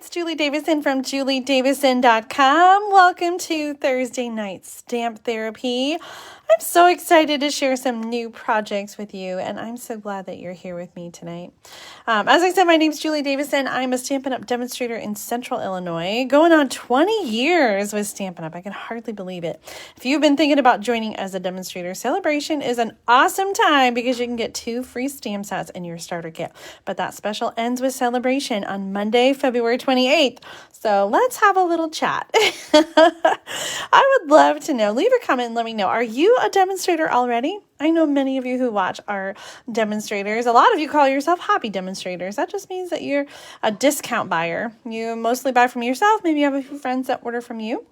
it's Julie Davison from juliedavison.com. Welcome to Thursday Night Stamp Therapy. I'm so excited to share some new projects with you, and I'm so glad that you're here with me tonight. As I said, my name's Julie Davison. I'm a Stampin' Up! Demonstrator in Central Illinois, going on 20 years with Stampin' Up! I can hardly believe it. If you've been thinking about joining as a demonstrator, Sale-a-Bration is an awesome time because you can get 2 free stamp sets in your starter kit. But that special ends with Sale-a-Bration on Monday, February 28th. So let's have a little chat. I would love to know. Leave a comment and let me know. Are you a demonstrator already? I know many of you who watch are demonstrators. A lot of you call yourself hobby demonstrators. That just means that you're a discount buyer. You mostly buy from yourself. Maybe you have a few friends that order from you,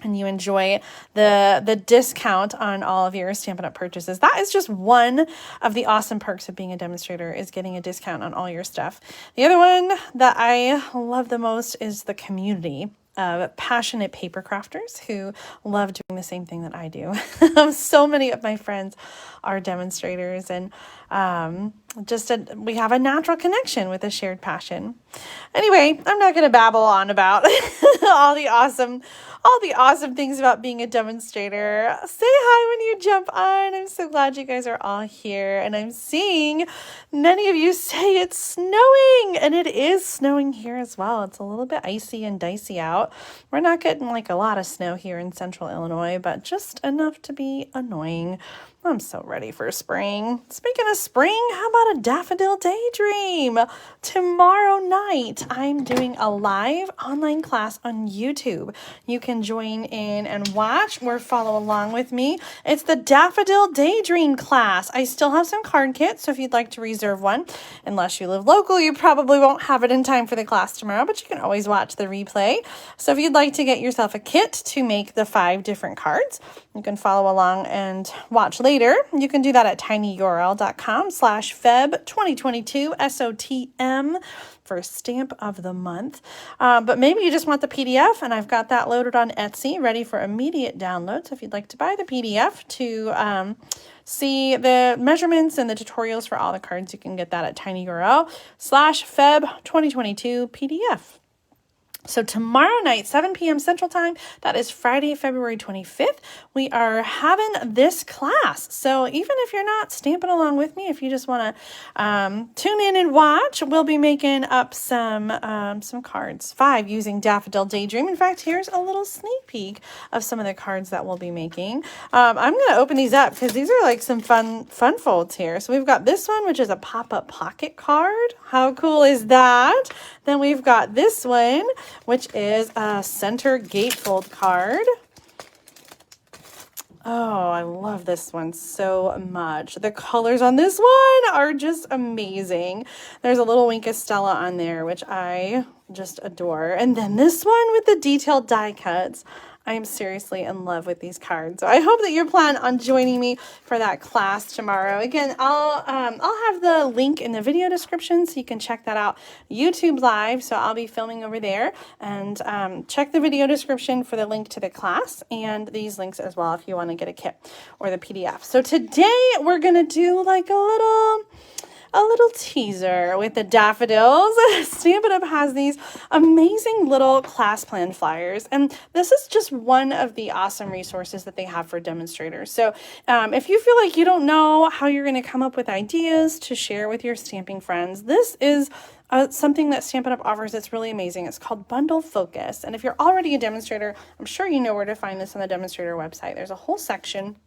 and you enjoy the discount on all of your Stampin' Up! Purchases. That is just one of the awesome perks of being a demonstrator, is getting a discount on all your stuff. The other one that I love the most is the community of passionate paper crafters who love doing the same thing that I do. So many of my friends are demonstrators, and we have a natural connection with a shared passion. Anyway, I'm not going to babble on about all the awesome things about being a demonstrator. Say hi when you jump on. I'm so glad you guys are all here, and I'm seeing many of you say it's snowing, and it is snowing here as well. It's a little bit icy and dicey out. We're not getting like a lot of snow here in Central Illinois, but just enough to be annoying. I'm so ready for spring. Speaking of spring, how about a Daffodil Daydream? Tomorrow night, I'm doing a live online class on YouTube. You can join in and watch or follow along with me. It's the Daffodil Daydream class. I still have some card kits, so if you'd like to reserve one, unless you live local, you probably won't have it in time for the class tomorrow, but you can always watch the replay. So if you'd like to get yourself a kit to make the 5 different cards, you can follow along and watch later. You can do that at tinyurl.com/Feb2022 SOTM for Stamp of the Month. But maybe you just want the PDF, and I've got that loaded on Etsy, ready for immediate download. So if you'd like to buy the PDF to see the measurements and the tutorials for all the cards, you can get that at tinyurl/Feb2022 PDF. So tomorrow night, 7 p.m. Central Time, that is Friday, February 25th, we are having this class. So even if you're not stamping along with me, if you just want to tune in and watch, we'll be making up some cards, 5 using Daffodil Daydream. In fact, here's a little sneak peek of some of the cards that we'll be making. I'm going to open these up because these are like some fun folds here. So we've got this one, which is a pop-up pocket card. How cool is that? Then we've got this one, which is a center gatefold card. Oh, I love this one so much. The colors on this one are just amazing. There's a little Wink of Stella on there, which I just adore. And then this one with the detailed die cuts. I am seriously in love with these cards. So I hope that you plan on joining me for that class tomorrow. Again, I'll have the link in the video description so you can check that out. YouTube Live, so I'll be filming over there. And check the video description for the link to the class and these links as well if you want to get a kit or the PDF. So today we're going to do like a little teaser with the daffodils. Stampin' Up! Has these amazing little class plan flyers, and this is just one of the awesome resources that they have for demonstrators. So if you feel like you don't know how you're going to come up with ideas to share with your stamping friends, this is something that Stampin' Up! Offers that's really amazing. It's called Bundle Focus, and if you're already a demonstrator, I'm sure you know where to find this on the Demonstrator website. There's a whole section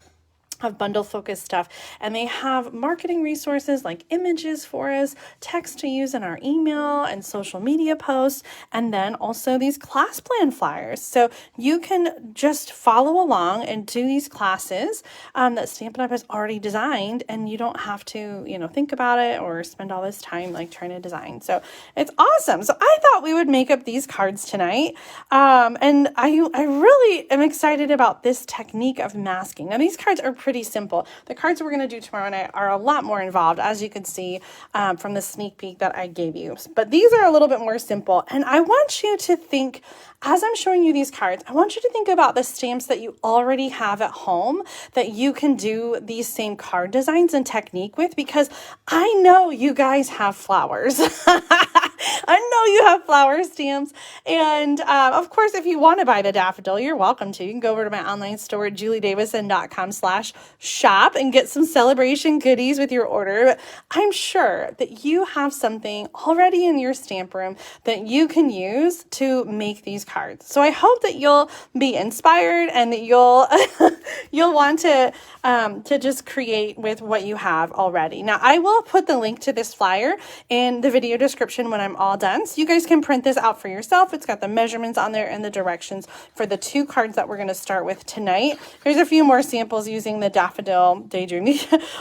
of bundle focus stuff, and they have marketing resources like images for us, text to use in our email and social media posts, and then also these class plan flyers. So you can just follow along and do these classes that Stampin' Up! Has already designed, and you don't have to, think about it or spend all this time like trying to design. So it's awesome. So I thought we would make up these cards tonight, and I really am excited about this technique of masking. Now these cards are pretty simple. The cards we're going to do tomorrow night are a lot more involved, as you can see from the sneak peek that I gave you. But these are a little bit more simple. And I want you to think, as I'm showing you these cards, I want you to think about the stamps that you already have at home that you can do these same card designs and technique with, because I know you guys have flowers. I know you have flower stamps. And of course, if you want to buy the daffodil, you're welcome to. You can go over to my online store at juliedavison.com/shop and get some celebration goodies with your order. But I'm sure that you have something already in your stamp room that you can use to make these cards. So I hope that you'll be inspired and that you'll you'll want to just create with what you have already. Now, I will put the link to this flyer in the video description when I'm all done, so you guys can print this out for yourself. It's got the measurements on there and the directions for the 2 cards that we're going to start with tonight. There's a few more samples using the Daffodil Daydream.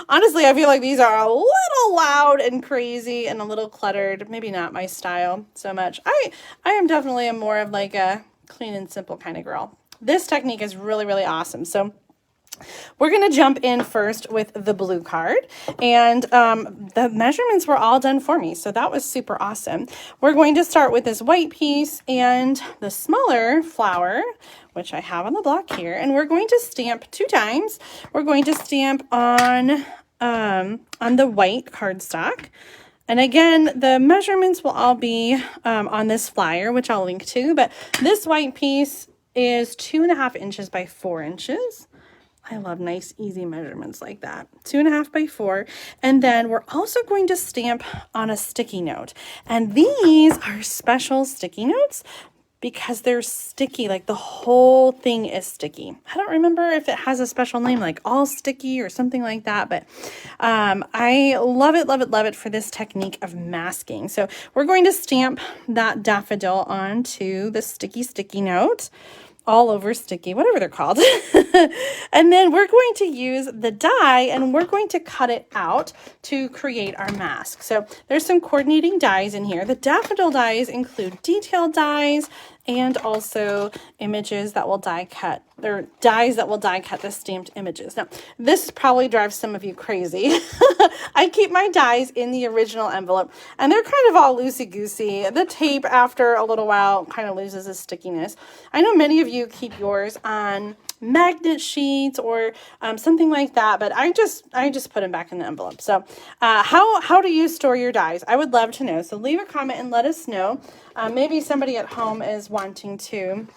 Honestly, I feel like these are a little loud and crazy and a little cluttered. Maybe not my style so much. I am definitely more of like a clean and simple kind of girl. This technique is really, really awesome. So we're going to jump in first with the blue card, and the measurements were all done for me, so that was super awesome. We're going to start with this white piece and the smaller flower, which I have on the block here, and we're going to stamp 2 times. We're going to stamp on the white cardstock. And again, the measurements will all be on this flyer, which I'll link to, but this white piece is 2.5 inches by 4 inches. I love nice, easy measurements like that. 2.5 by 4. And then we're also going to stamp on a sticky note. And these are special sticky notes because they're sticky, like the whole thing is sticky. I don't remember if it has a special name like all sticky or something like that, but I love it, love it, love it for this technique of masking. So we're going to stamp that daffodil onto the sticky note. All over sticky, whatever they're called. And then we're going to use the die and we're going to cut it out to create our mask. So there's some coordinating dies in here. The daffodil dies include detailed dies and also images that will die cut. They're dies that will die cut the stamped images. Now, this probably drives some of you crazy. I keep my dies in the original envelope and they're kind of all loosey-goosey. The tape after a little while kind of loses its stickiness. I know many of you keep yours on magnet sheets or something like that, but I just put them back in the envelope. So how do you store your dies? I would love to know. So leave a comment and let us know. Maybe somebody at home is wanting to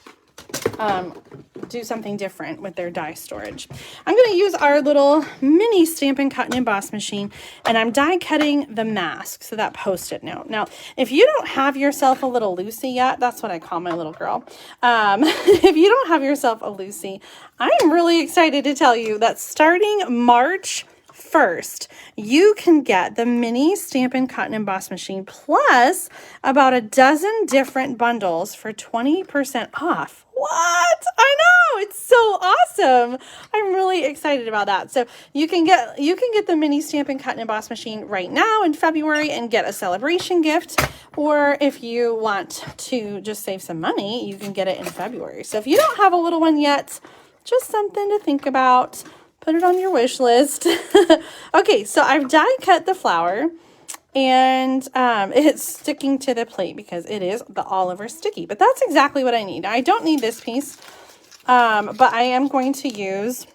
do something different with their die storage. I'm going to use our little mini Stampin' Cut and Emboss machine, and I'm die cutting the mask, so that Post-it note. Now, if you don't have yourself a little Lucy yet, that's what I call my little girl. If you don't have yourself a Lucy, I am really excited to tell you that starting March 1st, you can get the mini Stampin' Cut and Emboss machine plus about a dozen different bundles for 20% off. What? I know, it's so awesome. I'm really excited about that. So you can get the mini Stampin' Cut and Emboss machine right now in February and get a celebration gift, or if you want to just save some money, you can get it in February. So if you don't have a little one yet, just something to think about. Put it on your wish list. Okay, so I've die cut the flower and it's sticking to the plate because it is the all over sticky, but that's exactly what I need. I don't need this piece, but I am going to use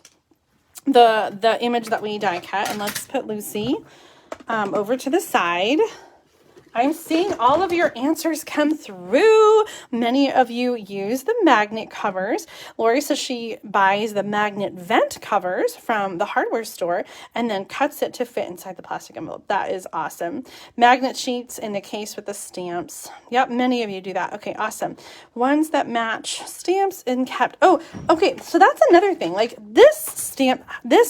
the image that we die cut, and let's put Lucy over to the side. I'm seeing all of your answers come through. Many of you use the magnet covers. Lori says she buys the magnet vent covers from the hardware store and then cuts it to fit inside the plastic envelope. That is awesome. Magnet sheets in the case with the stamps. Yep, many of you do that. Okay, awesome. Ones that match stamps and kept. Oh, okay, so that's another thing. Like this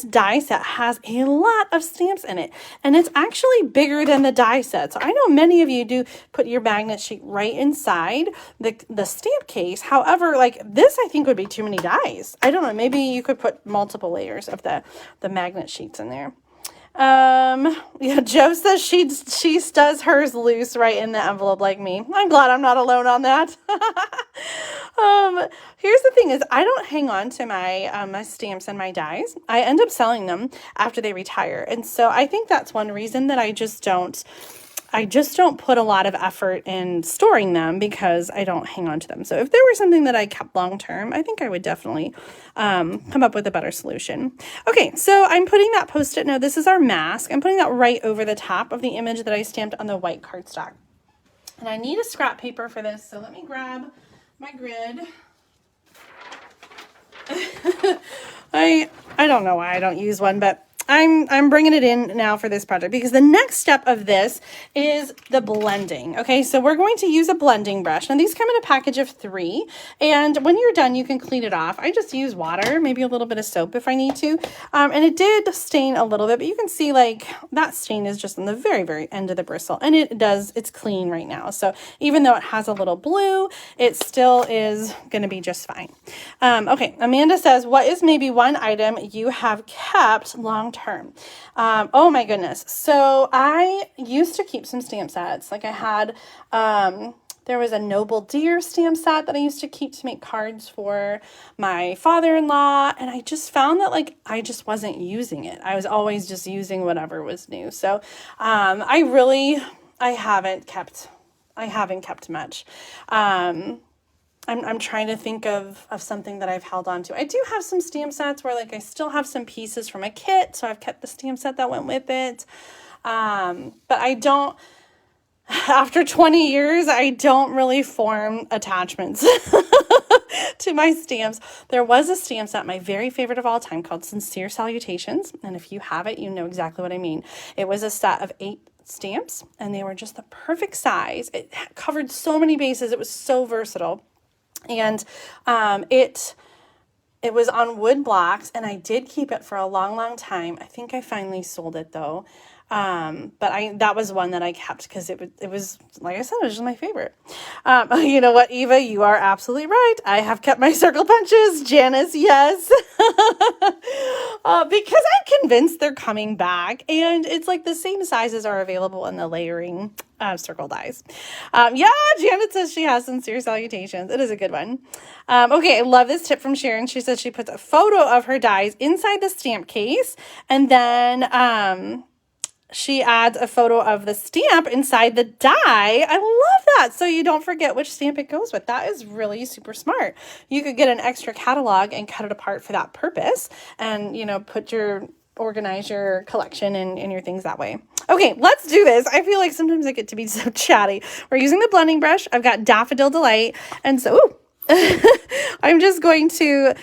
die set has a lot of stamps in it, and it's actually bigger than the die set. So I know many of you do put your magnet sheet right inside the stamp case. However, like this, I think would be too many dies. I don't know. Maybe you could put multiple layers of the magnet sheets in there. Yeah, Joe says she does hers loose right in the envelope like me. I'm glad I'm not alone on that. Here's the thing is I don't hang on to my my stamps and my dies. I end up selling them after they retire. And so I think that's one reason that I just don't put a lot of effort in storing them, because I don't hang on to them. So if there were something that I kept long term, I think I would definitely come up with a better solution. Okay, so I'm putting that Post-it note. This is our mask. I'm putting that right over the top of the image that I stamped on the white cardstock. And I need a scrap paper for this, so let me grab my grid. I don't know why I don't use one, but I'm bringing it in now for this project because the next step of this is the blending. Okay, so we're going to use a blending brush. Now these come in a package of 3, and when you're done, you can clean it off. I just use water, maybe a little bit of soap if I need to. And it did stain a little bit, but you can see like that stain is just on the very, very end of the bristle, and it's clean right now. So even though it has a little blue, it still is going to be just fine. Okay, Amanda says, what is maybe one item you have kept long term? Oh my goodness. So I used to keep some stamp sets. Like I had, there was a Noble Deer stamp set that I used to keep to make cards for my father-in-law. And I just found that like, I just wasn't using it. I was always just using whatever was new. So, I haven't kept much. I'm trying to think of something that I've held on to. I do have some stamp sets where like I still have some pieces from a kit, so I've kept the stamp set that went with it. But I don't, after 20 years, I don't really form attachments to my stamps. There was a stamp set, my very favorite of all time, called Sincere Salutations. And if you have it, you know exactly what I mean. It was a set of 8 stamps, and they were just the perfect size. It covered so many bases. It was so versatile. And it was on wood blocks, and I did keep it for a long, long time. I think I finally sold it though. But that was one that I kept because it was, like I said, it was just my favorite. You know what, Eva, you are absolutely right. I have kept my circle punches. Janice, yes. Because I'm convinced they're coming back, and it's like the same sizes are available in the layering circle dies. Yeah, Janet says she has Sincere Salutations. It is a good one. Okay, I love this tip from Sharon. She says she puts a photo of her dies inside the stamp case, and then she adds a photo of the stamp inside the die. I love that. So you don't forget which stamp it goes with. That is really super smart. You could get an extra catalog and cut it apart for that purpose, and, you know, organize your collection and your things that way. Okay, let's do this. I feel like sometimes I get to be so chatty. We're using the blending brush. I've got Daffodil Delight. And so, I'm just going to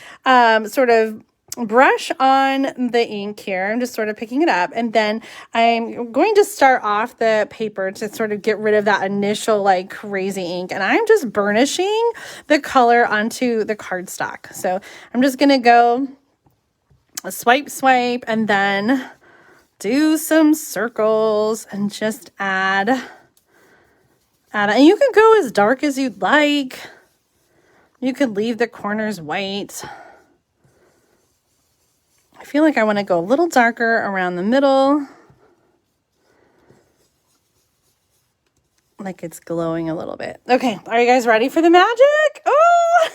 sort of brush on the ink here. I'm just sort of picking it up, and then I'm going to start off the paper to sort of get rid of that initial like crazy ink, and I'm just burnishing the color onto the cardstock. So I'm just gonna go swipe, and then do some circles and just add, and you can go as dark as you'd like. You could leave the corners white. I feel like I want to go a little darker around the middle, like it's glowing a little bit. Okay, are you guys ready for the magic? Oh,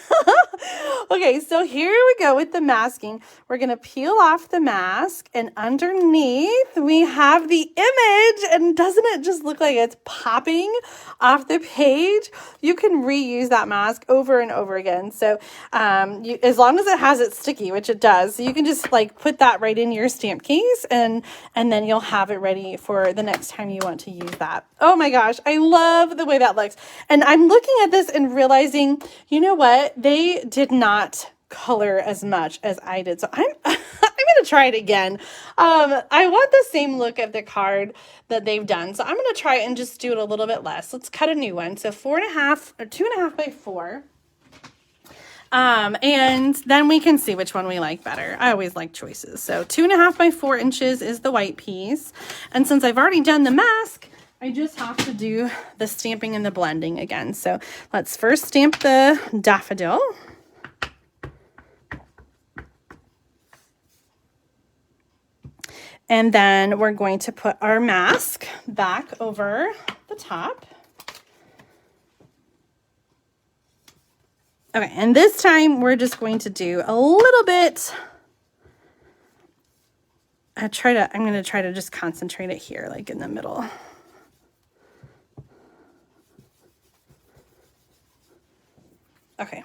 okay, so here we go with the masking. We're going to peel off the mask, and underneath we have the image, and doesn't it just look like it's popping off the page? You can reuse that mask over and over again. So as long as it has it sticky, which it does, so you can just like put that right in your stamp case, and then you'll have it ready for the next time you want to use that. Oh my gosh, I love the way that looks. And I'm looking at this and realizing, you know what? They did not color as much as I did. So I'm going to try it again. I want the same look of the card that they've done. So I'm going to try it and just do it a little bit less. Let's cut a new one. So 4.5 or 2.5 by 4. And then we can see which one we like better. I always like choices. So 2.5 by 4 inches is the white piece. And since I've already done the mask, I just have to do the stamping and the blending again. So let's first stamp the daffodil. And then we're going to put our mask back over the top. Okay, and this time we're just going to do a little bit. I'm going to try to just concentrate it here, like in the middle. Okay.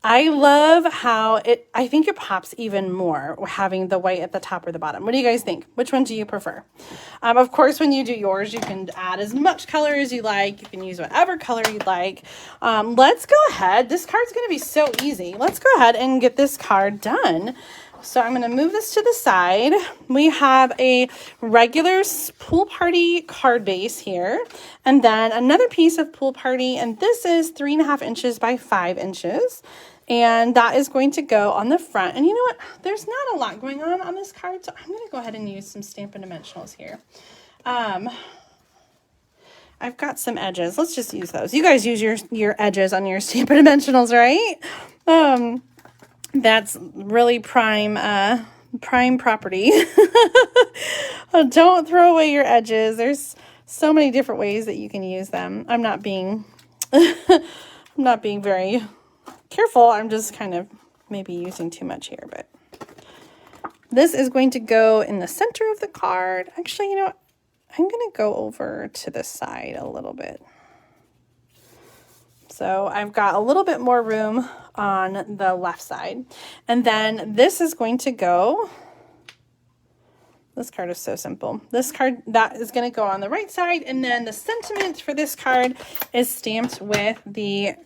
I love how I think it pops even more having the white at the top or the bottom. What do you guys think? Which one do you prefer? Of course, when you do yours, you can add as much color as you like. You can use whatever color you'd like. Let's go ahead. This card's going to be so easy. Let's go ahead and get this card done. So I'm going to move this to the side. We have a regular pool party card base here, and then another piece of pool party, and this is 3.5 inches by 5 inches. And that is going to go on the front. And you know what? There's not a lot going on this card, so I'm going to go ahead and use some Stampin' Dimensionals here. I've got some edges. Let's just use those. You guys use your edges on your Stampin' Dimensionals, right? That's really prime property. Don't throw away your edges. There's so many different ways that you can use them. I'm not being very careful. I'm just kind of maybe using too much here, but this is going to go in the center of the card. Actually, you know what? I'm going to go over to the side a little bit. So I've got a little bit more room on the left side. And then this is going to go, this card is so simple. This card, that is going to go on the right side. And then the sentiment for this card is stamped with the,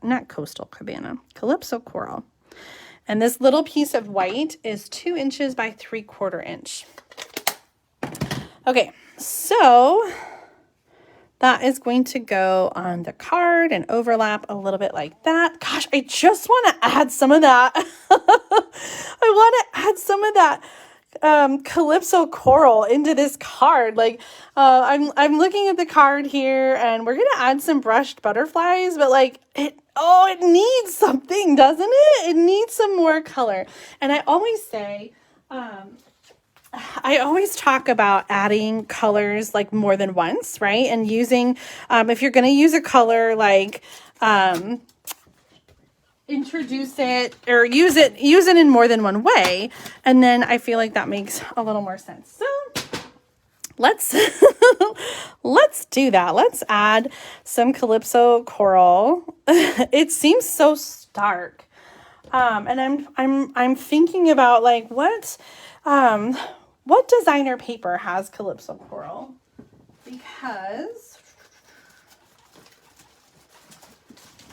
not Coastal Cabana, Calypso Coral. And this little piece of white is 2 inches by 3/4 inch. Okay, so that is going to go on the card and overlap a little bit like that. Gosh, I just want to add some of that. I want to add some of that Calypso Coral into this card. Like, I'm looking at the card here, and we're going to add some brushed butterflies, but like, it needs something, doesn't it? It needs some more color. And I always say, I always talk about adding colors like more than once, right? And using, if you're going to use a color, like, introduce it or use it in more than one way. And then I feel like that makes a little more sense. So let's, let's do that. Let's add some Calypso Coral. It seems so stark. And I'm thinking about like what designer paper has Calypso Coral? Because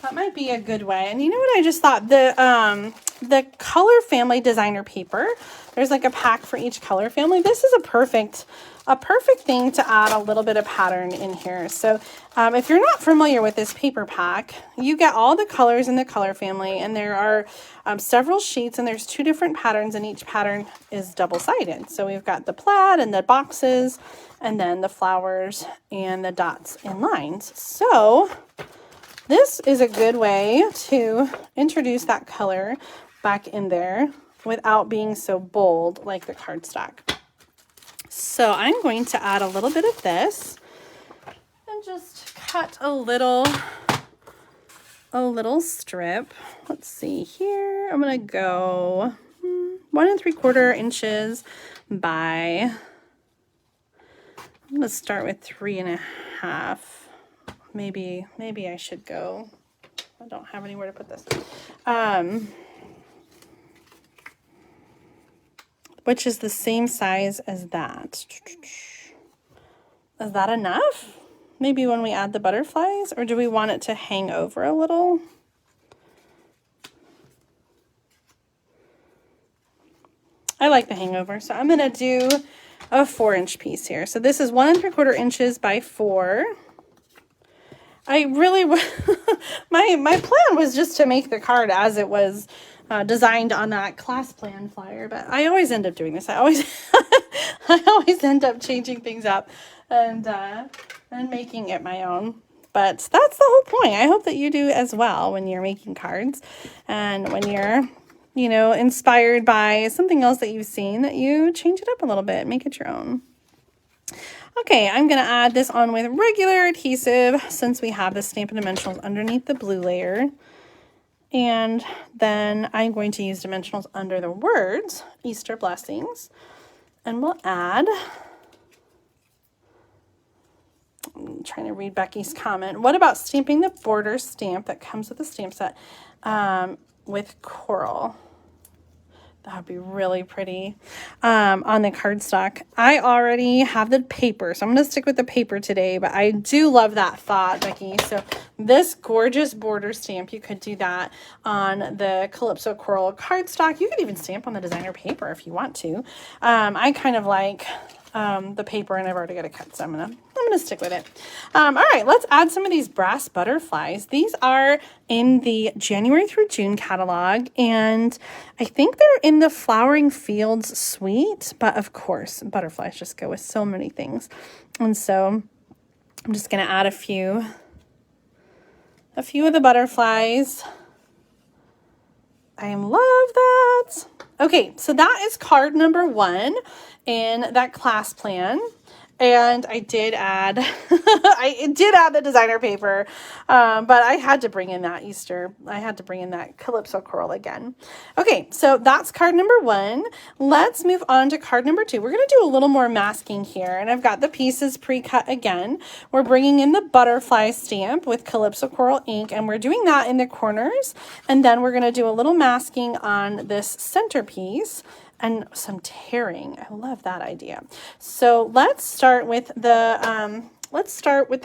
that might be a good way. And you know what I just thought? The Color Family designer paper, there's like a pack for each color family. This is a perfect thing to add a little bit of pattern in here. So if you're not familiar with this paper pack, you get all the colors in the color family, and there are several sheets, and there's 2 different patterns, and each pattern is double-sided. So we've got the plaid and the boxes, and then the flowers and the dots and lines. So this is a good way to introduce that color back in there without being so bold like the cardstock. So I'm going to add a little bit of this and just cut a little strip. Let's see here. I'm going to go 1 3/4 inches by, I'm going to start with 3.5. Maybe I should go, I don't have anywhere to put this. Which is the same size as that. Is that enough? Maybe when we add the butterflies, or do we want it to hang over a little? I like the hangover, so I'm gonna do a 4-inch piece here. So this is 1 3/4 inches by 4. I really, my plan was just to make the card as it was designed on that class plan flyer, but I always end up doing this. I always end up changing things up and making it my own. But that's the whole point. I hope that you do as well when you're making cards, and when you're, you know, inspired by something else that you've seen, that you change it up a little bit, make it your own. Okay, I'm going to add this on with regular adhesive since we have the Stampin' Dimensionals underneath the blue layer. And then I'm going to use dimensionals under the words, Easter Blessings. And we'll add I'm trying to read Becky's comment. What about stamping the border stamp that comes with the stamp set with coral? That would be really pretty on the cardstock. I already have the paper, so I'm going to stick with the paper today, but I do love that thought, Becky. So this gorgeous border stamp, you could do that on the Calypso Coral cardstock. You could even stamp on the designer paper if you want to. I kind of like the paper, and I've already got it cut, so I'm gonna stick with it. All right, let's add some of these brass butterflies. These are in the January through June catalog, and I think they're in the Flowering Fields suite, but of course, butterflies just go with so many things. And so I'm just gonna add a few of the butterflies. I love that. Okay, so that is card number 1 in that class plan. And I did add, the designer paper, but I had to bring in that I had to bring in that Calypso Coral again. Okay, so that's card number 1. Let's move on to card number 2. We're going to do a little more masking here, and I've got the pieces pre-cut again. We're bringing in the butterfly stamp with Calypso Coral ink, and we're doing that in the corners, and then we're going to do a little masking on this centerpiece and some tearing. I love that idea. So let's start with the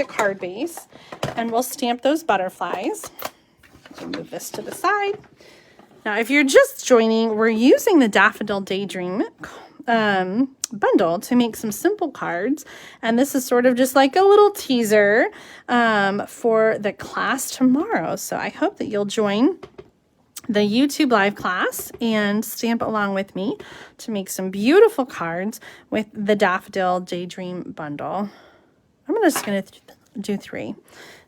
card base, and we'll stamp those butterflies. We'll move this to the side. Now, if you're just joining, we're using the Daffodil Daydream bundle to make some simple cards, and this is sort of just like a little teaser for the class tomorrow. So I hope that you'll join the YouTube live class and stamp along with me to make some beautiful cards with the Daffodil Daydream bundle. I'm just going to do 3.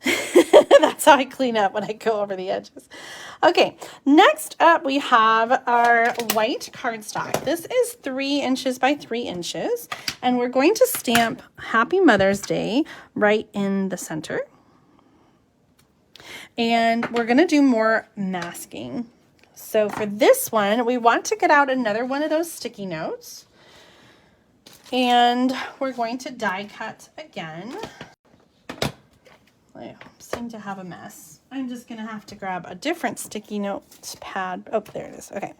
That's how I clean up when I go over the edges. Okay, next up we have our white cardstock. This is 3 inches by 3 inches, and we're going to stamp Happy Mother's Day right in the center. And we're going to do more masking. So for this one, we want to get out another one of those sticky notes. And we're going to die cut again. I seem to have a mess. I'm just going to have to grab a different sticky notes pad. Oh, there it is. Okay.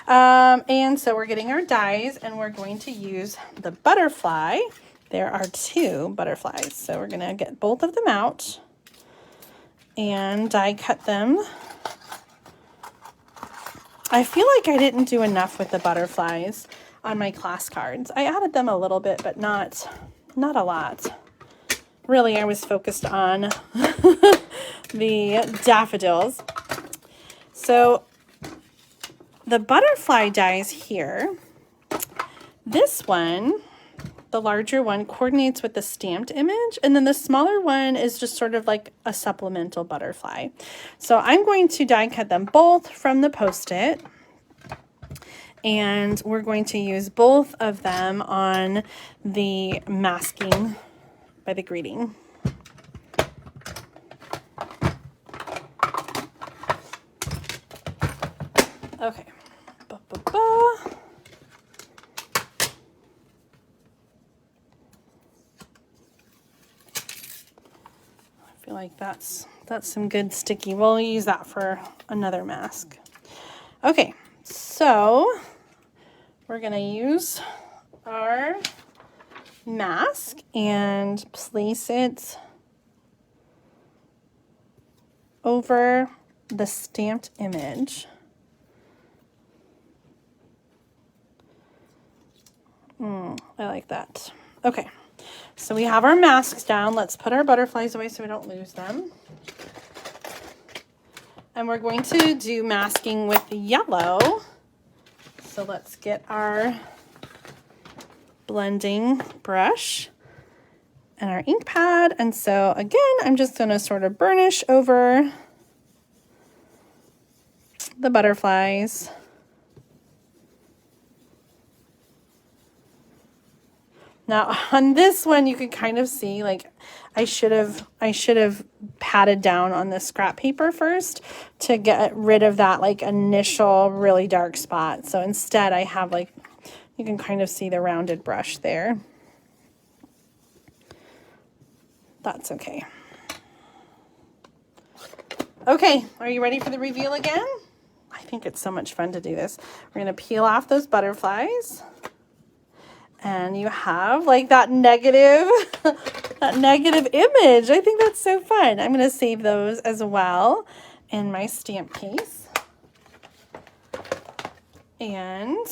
And so we're getting our dies, and we're going to use the butterfly. There are 2 butterflies. So we're going to get both of them out and die cut them. I feel like I didn't do enough with the butterflies on my class cards. I added them a little bit, but not a lot. Really, I was focused on the daffodils. So the butterfly dies here. This one, the larger one, coordinates with the stamped image, and then the smaller one is just sort of like a supplemental butterfly. So I'm going to die cut them both from the Post-it, and we're going to use both of them on the masking by the greeting. Okay. I feel like that's some good sticky. We'll use that for another mask. Okay, so we're gonna use our mask and place it over the stamped image. I like that. Okay. So we have our masks down. Let's put our butterflies away so we don't lose them. And we're going to do masking with yellow. So let's get our blending brush and our ink pad. And so again, I'm just going to sort of burnish over the butterflies. Now on this one, you can kind of see, like, I should have patted down on the scrap paper first to get rid of that like initial really dark spot. So instead I have, like, you can kind of see the rounded brush there. that's okay. Okay, are you ready for the reveal again? I think it's so much fun to do this. We're going to peel off those butterflies. And you have like that negative, that negative image. I think that's so fun. I'm going to save those as well in my stamp case. And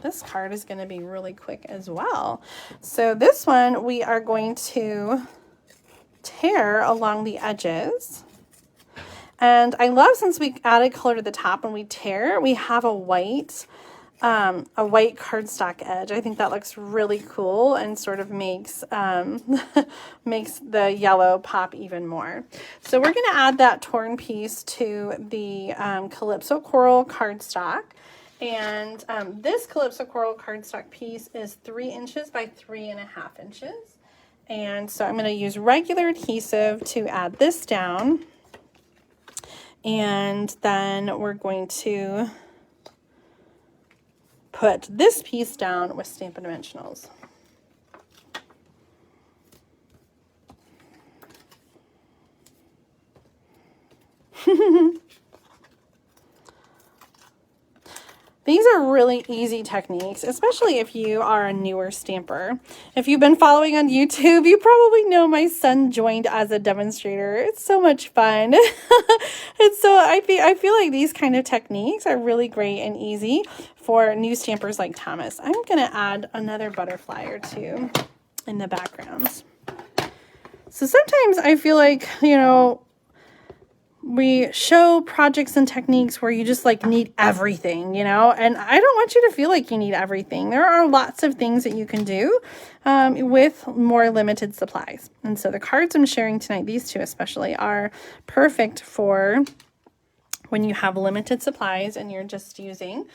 this card is going to be really quick as well. So this one we are going to tear along the edges. And I love, since we added color to the top and we tear, we have a white cardstock edge. I think that looks really cool and sort of makes makes the yellow pop even more. So we're going to add that torn piece to the Calypso Coral cardstock. And this Calypso Coral cardstock piece is 3 inches by 3.5 inches. And so I'm going to use regular adhesive to add this down. And then we're going to put this piece down with Stampin' Dimensionals. These are really easy techniques, especially if you are a newer stamper. If you've been following on YouTube, you probably know my son joined as a demonstrator. It's so much fun. I feel like these kind of techniques are really great and easy for new stampers like Thomas. I'm going to add another butterfly or two in the background. So sometimes I feel like, you know, we show projects and techniques where you just like need everything, you know, and I don't want you to feel like you need everything. There are lots of things that you can do with more limited supplies. And so the cards I'm sharing tonight, these two especially, are perfect for when you have limited supplies and you're just using,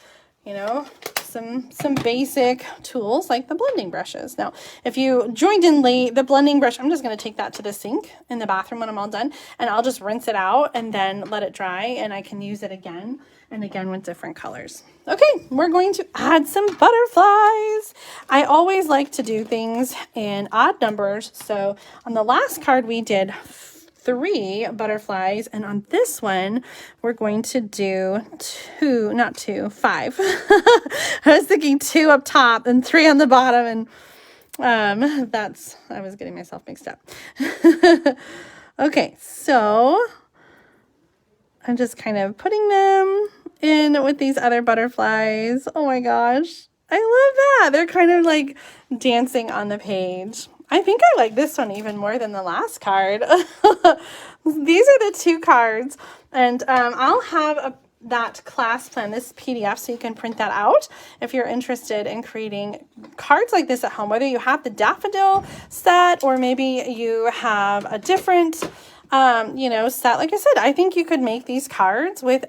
you know, some basic tools like the blending brushes. Now, if you joined in late, the blending brush, I'm just going to take that to the sink in the bathroom when I'm all done, and I'll just rinse it out and then let it dry, and I can use it again and again with different colors. Okay, we're going to add some butterflies. I always like to do things in odd numbers. So on the last card we did 3 butterflies, and on this one we're going to do 5. I was thinking 2 up top and 3 on the bottom, and I was getting myself mixed up. Okay, so I'm just kind of putting them in with these other butterflies. Oh my gosh, I love that. They're kind of like dancing on the page. I think I like this one even more than the last card. These are the 2 cards, and I'll have that class plan, this PDF, so you can print that out if you're interested in creating cards like this at home, whether you have the Daffodil set or maybe you have a different you know, set. Like I said, I think you could make these cards with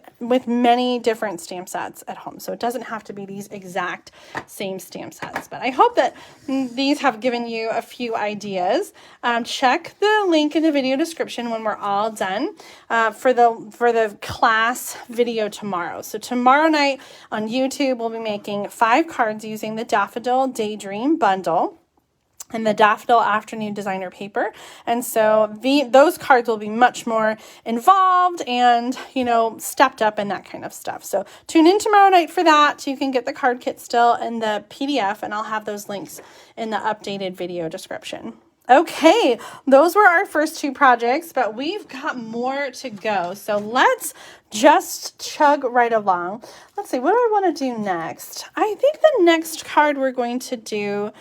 many different stamp sets at home. So it doesn't have to be these exact same stamp sets. But I hope that these have given you a few ideas. Check the link in the video description when we're all done for the class video tomorrow. So tomorrow night on YouTube, we'll be making 5 cards using the Daffodil Daydream bundle and the Daffodil Afternoon Designer paper. And so those cards will be much more involved and, you know, stepped up and that kind of stuff. So tune in tomorrow night for that. You can get the card kit still in the PDF, and I'll have those links in the updated video description. Okay, those were our first 2 projects, but we've got more to go. So let's just chug right along. Let's see, what do I want to do next? I think the next card we're going to do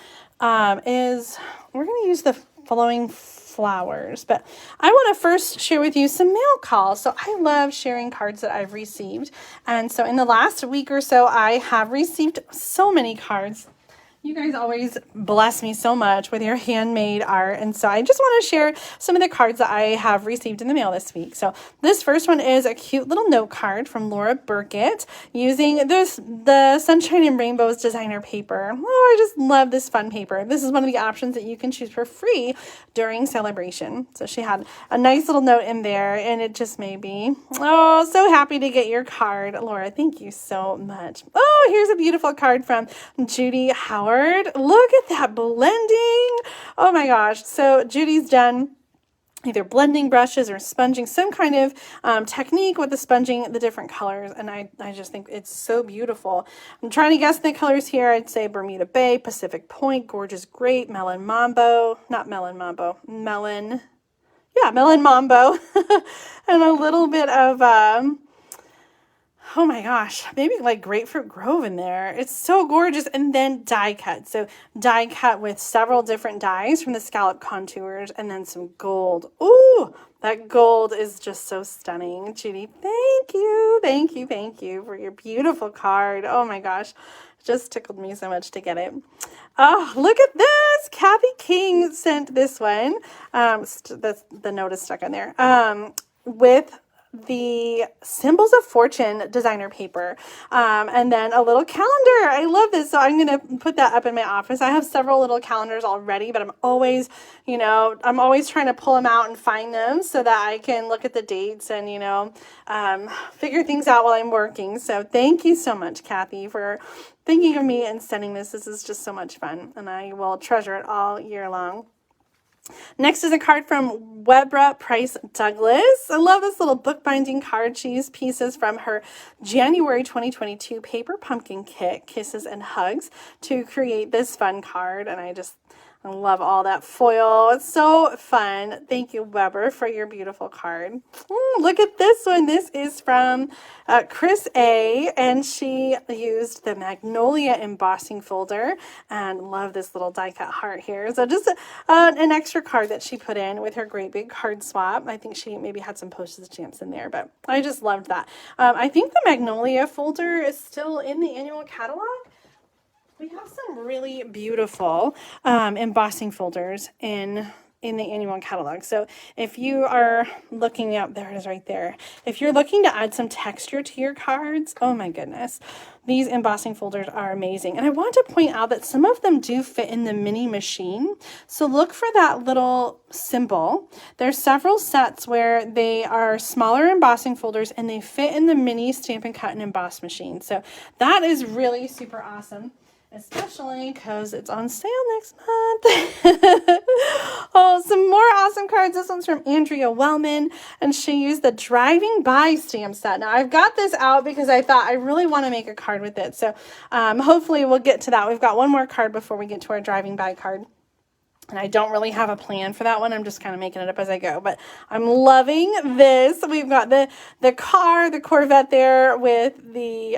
is we're going to use the following flowers, but I want to first share with you some mail calls. So I love sharing cards that I've received. And so in the last week or so, I have received so many cards. You guys always bless me so much with your handmade art. And so I just want to share some of the cards that I have received in the mail this week. So this first one is a cute little note card from Laura Burkett using the Sunshine and Rainbows designer paper. Oh, I just love this fun paper. This is one of the options that you can choose for free during Sale-a-Bration. So she had a nice little note in there, and it just made me, oh, so happy to get your card. Laura, thank you so much. Oh, here's a beautiful card from Judy Howard. Lord. Look at that blending. Oh my gosh. So Judy's done either blending brushes or sponging, some kind of technique with the sponging the different colors. And I just think it's so beautiful. I'm trying to guess the colors here. I'd say Bermuda Bay, Pacific Point, Gorgeous Grape, Melon Mambo, not Melon Mambo, Melon, yeah, Melon Mambo, and a little bit of, oh my gosh, maybe like Grapefruit Grove in there. It's so gorgeous. And then die cut. So die cut with several different dyes from the scallop contours and then some gold. Ooh, that gold is just so stunning. Judy, thank you. Thank you. Thank you for your beautiful card. Oh my gosh. It just tickled me so much to get it. Oh, look at this. Kathy King sent this one. The note is stuck on there. With the Symbols of Fortune designer paper, and then a little calendar. I love this. So I'm going to put that up in my office. I have several little calendars already, but I'm always trying to pull them out and find them so that I can look at the dates and, figure things out while I'm working. So thank you so much, Kathy, for thinking of me and sending this. This is just so much fun, and I will treasure it all year long. Next is a card from Webra Price Douglas. I love this little bookbinding card. She used pieces from her January 2022 paper pumpkin kit, Kisses and Hugs, to create this fun card. And I love all that foil. It's so fun. Thank you, Weber, for your beautiful card. Look at this one. This is from Chris A. And she used the Magnolia embossing folder. And love this little die cut heart here. So just an extra card that she put in with her great big card swap. I think she maybe had some postage stamps in there, but I just loved that. I think the Magnolia folder is still in the annual catalog. We have some really beautiful embossing folders in the annual catalog. So if you are looking up, there it is right there. If you're looking to add some texture to your cards, oh my goodness, these embossing folders are amazing. And I want to point out that some of them do fit in the mini machine. So look for that little symbol. There's several sets where they are smaller embossing folders and they fit in the mini Stampin' Cut and Emboss machine. So that is really super awesome. Especially because it's on sale next month. Oh, some more awesome cards. This one's from Andrea Wellman, and she used the Driving By stamp set. Now, I've got this out because I thought I really want to make a card with it. So hopefully we'll get to that. We've got one more card before we get to our Driving By card. And I don't really have a plan for that one. I'm just kind of making it up as I go. But I'm loving this. We've got the car, the Corvette there with the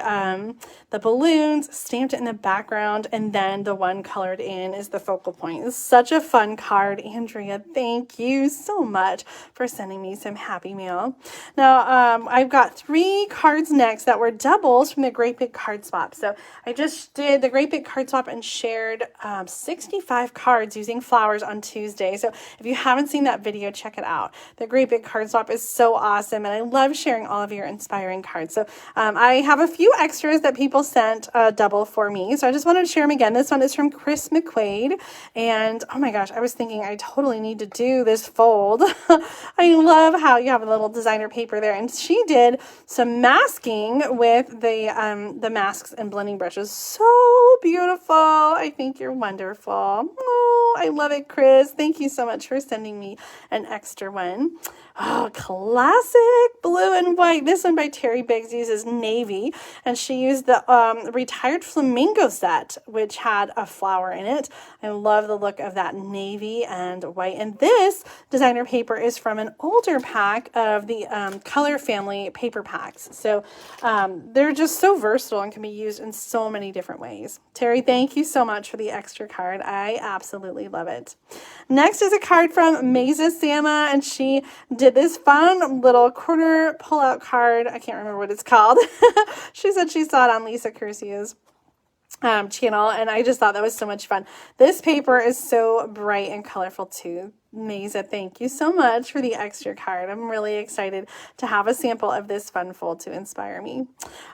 balloons stamped in the background. And then the one colored in is the focal point. It's such a fun card. Andrea, thank you so much for sending me some happy mail. Now, I've got 3 cards next that were doubles from the Great Big Card Swap. So I just did the Great Big Card Swap and shared 65 cards using flowers on Tuesday. So if you haven't seen that video, check it out. The Great Big Card Swap is so awesome, and I love sharing all of your inspiring cards. So I have a few extras that people sent double for me, so I just wanted to share them again. This one is from Chris McQuaid, and oh my gosh, I was thinking I totally need to do this fold. I love how you have a little designer paper there, and she did some masking with the masks and blending brushes. So beautiful. I think you're wonderful. Oh, I love it, Chris. Thank you so much for sending me an extra one. Oh, classic blue and white. This one by Terry Biggs uses navy, and she used the Retired Flamingo set, which had a flower in it. I love the look of that navy and white. And this designer paper is from an older pack of the Color Family paper packs. So they're just so versatile and can be used in so many different ways. Terry, thank you so much for the extra card. I absolutely love it. Next is a card from Mesa Sama, and she did this fun little corner pull-out card. I can't remember what it's called. She said she saw it on Lisa Curcio's channel, and I just thought that was so much fun. This paper is so bright and colorful too. Mesa, thank you so much for the extra card. I'm really excited to have a sample of this fun fold to inspire me.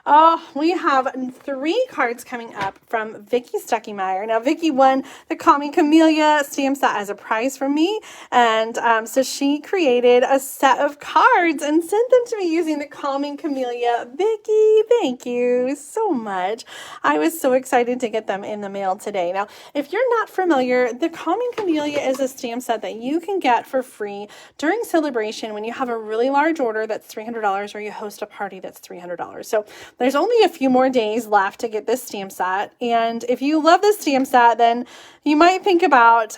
Oh, we have 3 cards coming up from Vicky Stuckymeyer. Now, Vicky won the Call Me Camellia stamp set as a prize from me, and so she created a set of cards and sent them to me using the Call Me Camellia. Vicky, thank you so much. I was so excited to get them in the mail today. Now, if you're not familiar, the Call Me Camellia is a stamp set that you can get for free during Sale-a-Bration when you have a really large order that's $300 or you host a party that's $300. So there's only a few more days left to get this stamp set. And if you love this stamp set, then you might think about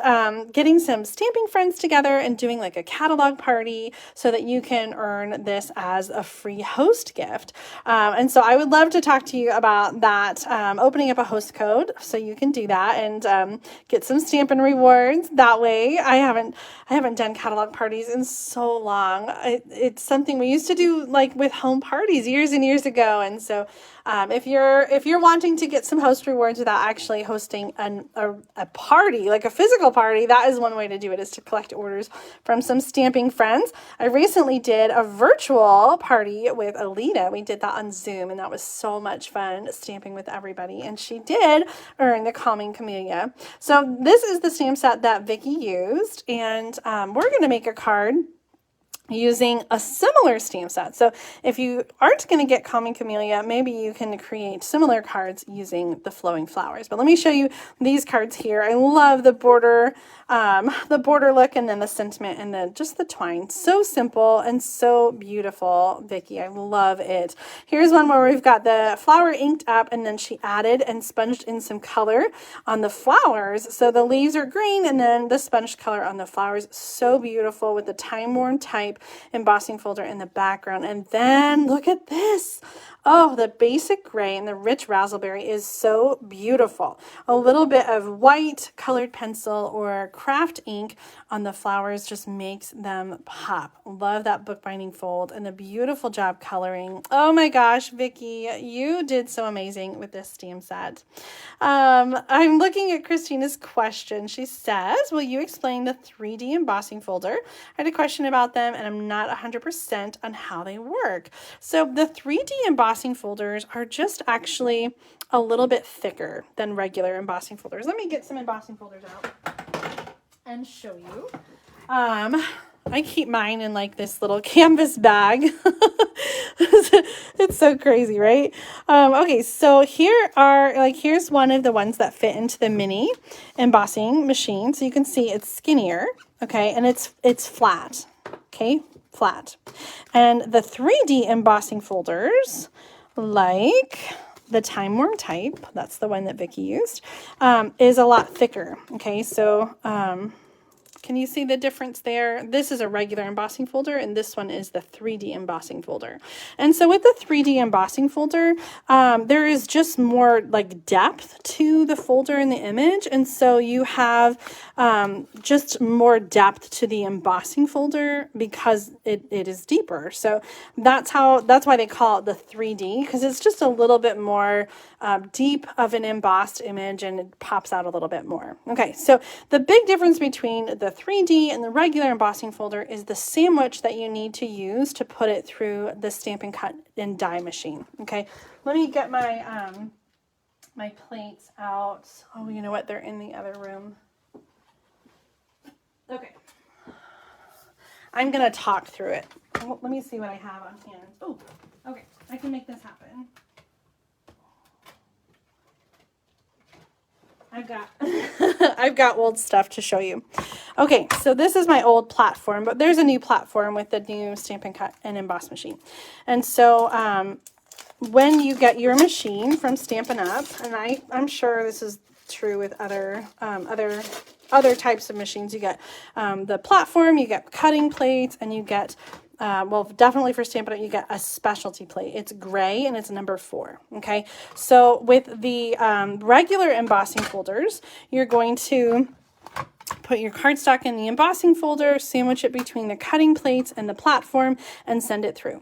getting some stamping friends together and doing like a catalog party so that you can earn this as a free host gift. And so I would love to talk to you about that, opening up a host code so you can do that and get some Stampin' rewards that way. I haven't done catalog parties in so long. It's something we used to do like with home parties years and years ago. And so if you're wanting to get some host rewards without actually hosting a party, like a physical party, that is one way to do it, is to collect orders from some stamping friends. I recently did a virtual party with Alita. We did that on Zoom, and that was so much fun, stamping with everybody, and she did earn the Call Me Camellia. So this is the stamp set that Vicky used, and we're going to make a card using a similar stamp set. So if you aren't going to get Call Me Camellia, maybe you can create similar cards using the flowing flowers. But let me show you these cards here. I love the border look, and then the sentiment, and then just the twine. So simple and so beautiful, Vicky. I love it. Here's one where we've got the flower inked up, and then she added and sponged in some color on the flowers. So the leaves are green, and then the sponged color on the flowers. So beautiful with the time-worn type embossing folder in the background. And then look at this. Oh, the basic gray and the rich razzleberry is so beautiful. A little bit of white colored pencil or craft ink on the flowers just makes them pop. Love that bookbinding fold and the beautiful job coloring. Oh my gosh, Vicky, you did so amazing with this stamp set. I'm looking at Christina's question. She says, will you explain the 3D embossing folder? I had a question about them and I'm not 100% on how they work. So the 3D embossing folders are just actually a little bit thicker than regular embossing folders. Let me get some embossing folders out and show you. I keep mine in like this little canvas bag. It's so crazy, right? Okay, so here's one of the ones that fit into the mini embossing machine. So you can see it's skinnier, okay, and it's flat, okay, flat. And the 3D embossing folders, like the time-worn type, that's the one that Vicky used, is a lot thicker, okay? So can you see the difference there? This is a regular embossing folder, and this one is the 3D embossing folder. And so with the 3D embossing folder, there is just more like depth to the folder in the image. And so you have just more depth to the embossing folder because it is deeper. So that's why they call it the 3D, because it's just a little bit more deep of an embossed image and it pops out a little bit more. Okay, so the big difference between the 3D and the regular embossing folder is the sandwich that you need to use to put it through the Stampin' Cut and Die machine. Okay, let me get my my plates out. Oh, you know what? They're in the other room. Okay, I'm gonna talk through it. Well, let me see what I have on hand. Oh, okay, I can make this happen. I've got old stuff to show you. Okay, so this is my old platform, but there's a new platform with the new Stampin' Cut and Emboss machine. And so when you get your machine from Stampin' Up, and I'm sure this is true with other types of machines, you get the platform, you get cutting plates, and you get well, definitely for Stampin' Up, you get a specialty plate. It's gray and it's number 4. Okay, so with the regular embossing folders, you're going to put your cardstock in the embossing folder, sandwich it between the cutting plates and the platform, and send it through.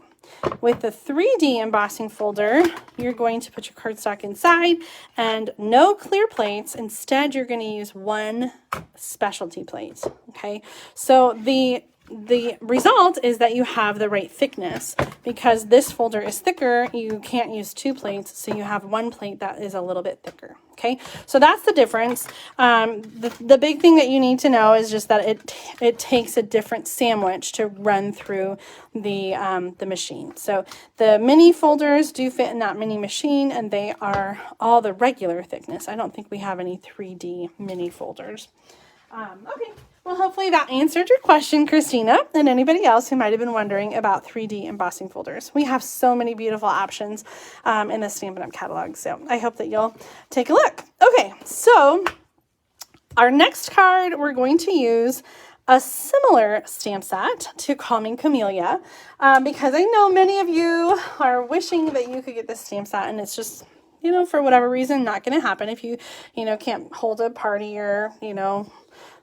With the 3D embossing folder, you're going to put your cardstock inside and no clear plates. Instead, you're going to use one specialty plate. Okay, so the result is that you have the right thickness. Because this folder is thicker, you can't use two plates, so you have one plate that is a little bit thicker. Okay, so that's the difference. The big thing that you need to know is just that it takes a different sandwich to run through the machine. So the mini folders do fit in that mini machine, and they are all the regular thickness. I don't think we have any 3D mini folders. Okay. Well, hopefully that answered your question, Christina, and anybody else who might have been wondering about 3D embossing folders. We have so many beautiful options in the Stampin' Up! Catalog, so I hope that you'll take a look. Okay, so our next card, we're going to use a similar stamp set to Calming Camellia because I know many of you are wishing that you could get this stamp set, and it's just, you know, for whatever reason, not going to happen if you can't hold a party or,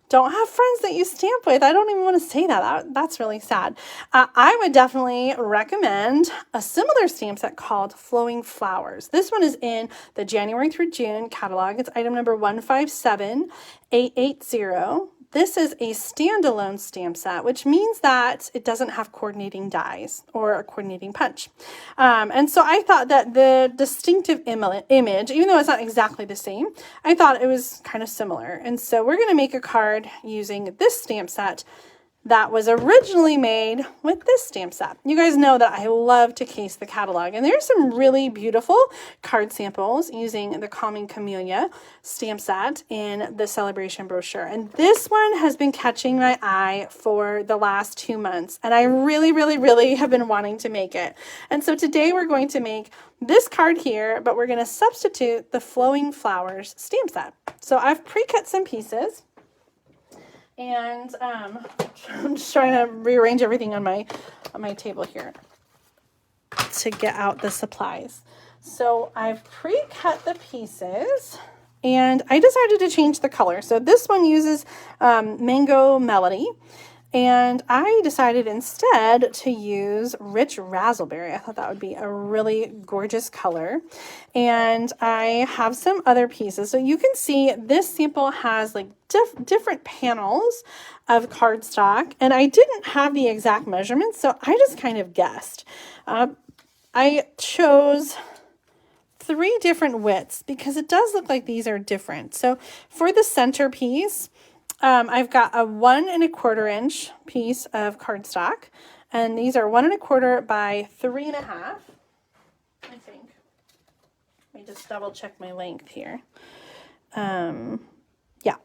don't have friends that you stamp with. I don't even want to say that. That's really sad. I would definitely recommend a similar stamp set called Flowing Flowers. This one is in the January through June catalog. It's item number 157880. This is a standalone stamp set, which means that it doesn't have coordinating dies or a coordinating punch. And so I thought that the distinctive image, even though it's not exactly the same, I thought it was kind of similar. And so we're going to make a card using this stamp set that was originally made with this stamp set. You guys know that I love to case the catalog, and there's some really beautiful card samples using the Calming Camellia stamp set in the Sale-a-Bration brochure. And this one has been catching my eye for the last 2 months, and I really, really, really have been wanting to make it. And so today we're going to make this card here, but we're going to substitute the Flowing Flowers stamp set. So I've pre-cut some pieces. And I'm just trying to rearrange everything on my table here to get out the supplies. So I've pre-cut the pieces, and I decided to change the color. So this one uses Mango Melody, and I decided instead to use Rich Razzleberry. I thought that would be a really gorgeous color. And I have some other pieces. So you can see this sample has like different panels of cardstock, and I didn't have the exact measurements, so I just kind of guessed. I chose 3 different widths because it does look like these are different. So for the centerpiece, I've got a 1 1/4 inch piece of cardstock, and these are 1 1/4 by 3 1/2. I think. Let me just double check my length here. Yeah,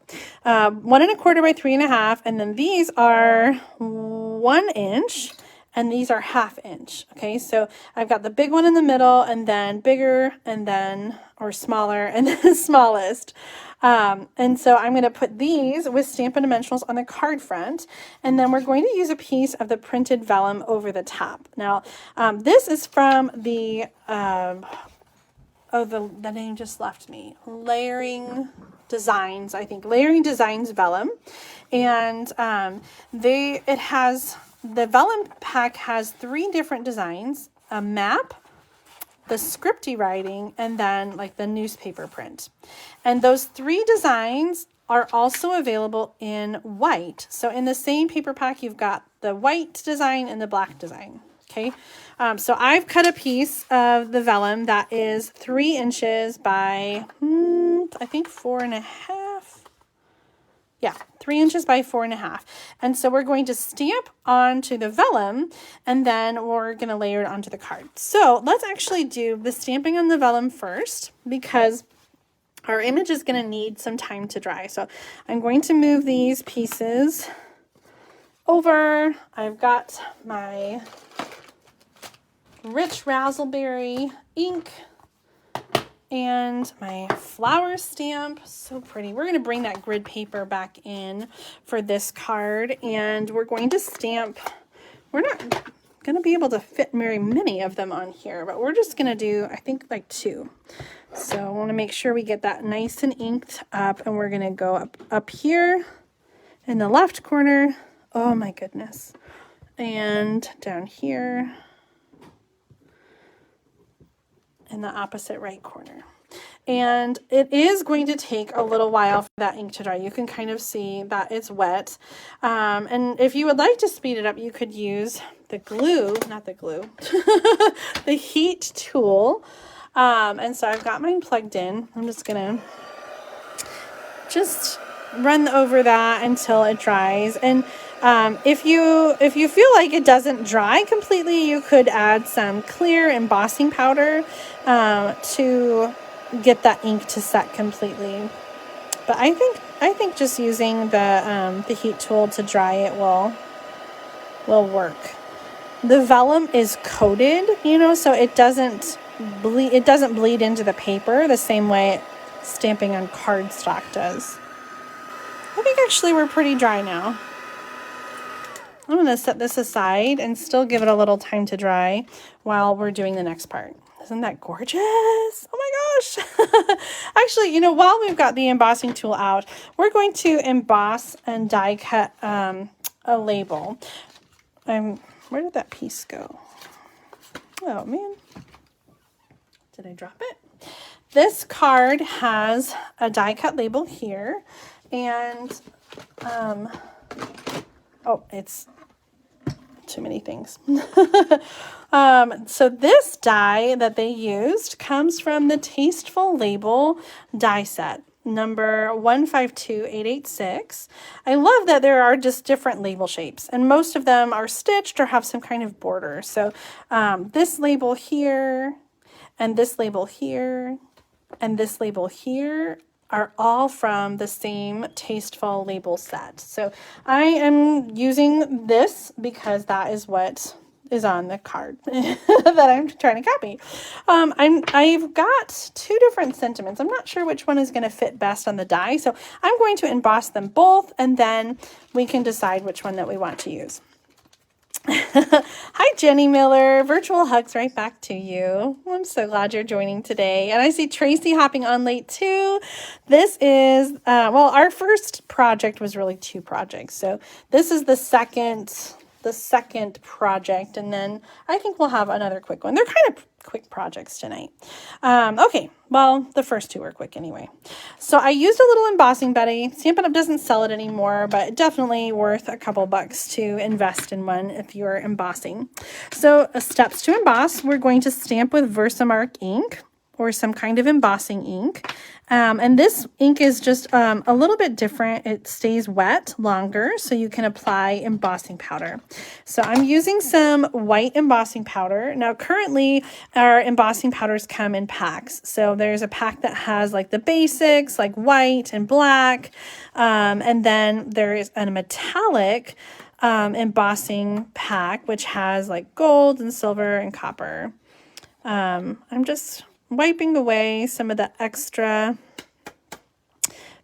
1 1/4 by 3 1/2, and then these are 1 inch, and these are 1/2 inch. Okay, so I've got the big one in the middle, and then bigger, and then, or smaller, and then the smallest. And so I'm going to put these with Stampin' Dimensionals on the card front, and then we're going to use a piece of the printed vellum over the top. Now, this is from the, the name just left me, Layering Designs, I think, Layering Designs Vellum, and it has, the vellum pack has 3 different designs, a map, the scripty writing, and then like the newspaper print. And those 3 designs are also available in white. So in the same paper pack, you've got the white design and the black design. Okay, so I've cut a piece of the vellum that is 3 inches by, I think 4 1/2. Yeah, 3 inches by 4 1/2. And so we're going to stamp onto the vellum, and then we're going to layer it onto the card. So let's actually do the stamping on the vellum first, because our image is going to need some time to dry. So I'm going to move these pieces over. I've got my Rich Razzleberry ink and my flower stamp. So pretty. We're going to bring that grid paper back in for this card, and we're going to stamp. We're not going to be able to fit very many of them on here, but we're just going to do, I think, like 2. So I want to make sure we get that nice and inked up, and we're going to go up here in the left corner. Oh my goodness. And down here. in the opposite right corner. And it is going to take a little while for that ink to dry. You can kind of see that it's wet. And if you would like to speed it up, you could use the glue, not the glue, the heat tool. And so I've got mine plugged in. I'm just going to just run over that until it dries. And if you feel like it doesn't dry completely, you could add some clear embossing powder to get that ink to set completely. But I think just using the heat tool to dry it will work. The vellum is coated, you know, so it doesn't bleed into the paper the same way stamping on cardstock does. I think actually we're pretty dry now. I'm going to set this aside and still give it a little time to dry while we're doing the next part. Isn't that gorgeous? Oh my gosh. Actually, you know, while we've got the embossing tool out, we're going to emboss and die cut a label. Where did that piece go? Oh man. Did I drop it? This card has a die cut label here, and oh, it's too many things. So this die that they used comes from the Tasteful Label die set, number 152886. I love that there are just different label shapes, and most of them are stitched or have some kind of border. So this label here, and this label here, and this label here are all from the same Tasteful Label set. So I am using this because that is what is on the card that I'm trying to copy. I've got two different sentiments. I'm not sure which one is going to fit best on the die, so I'm going to emboss them both, and then we can decide which one that we want to use. Hi, Jenny Miller. Virtual hugs right back to you. I'm so glad you're joining today. And I see Tracy hopping on late too. This is, well, our first project was really two projects. So this is the second project. And then I think we'll have another quick one. They're kind of quick projects tonight. Okay. Well, the first two were quick anyway. So I used a little embossing buddy. Stampin' Up! Doesn't sell it anymore, but definitely worth a couple bucks to invest in one if you're embossing. So steps to emboss, we're going to stamp with Versamark ink or some kind of embossing ink. And this ink is just a little bit different. It stays wet longer, so you can apply embossing powder. So I'm using some white embossing powder. Now, currently, our embossing powders come in packs. So there's a pack that has like the basics, like white and black. And then there is a metallic embossing pack, which has like gold and silver and copper. I'm just wiping away some of the extra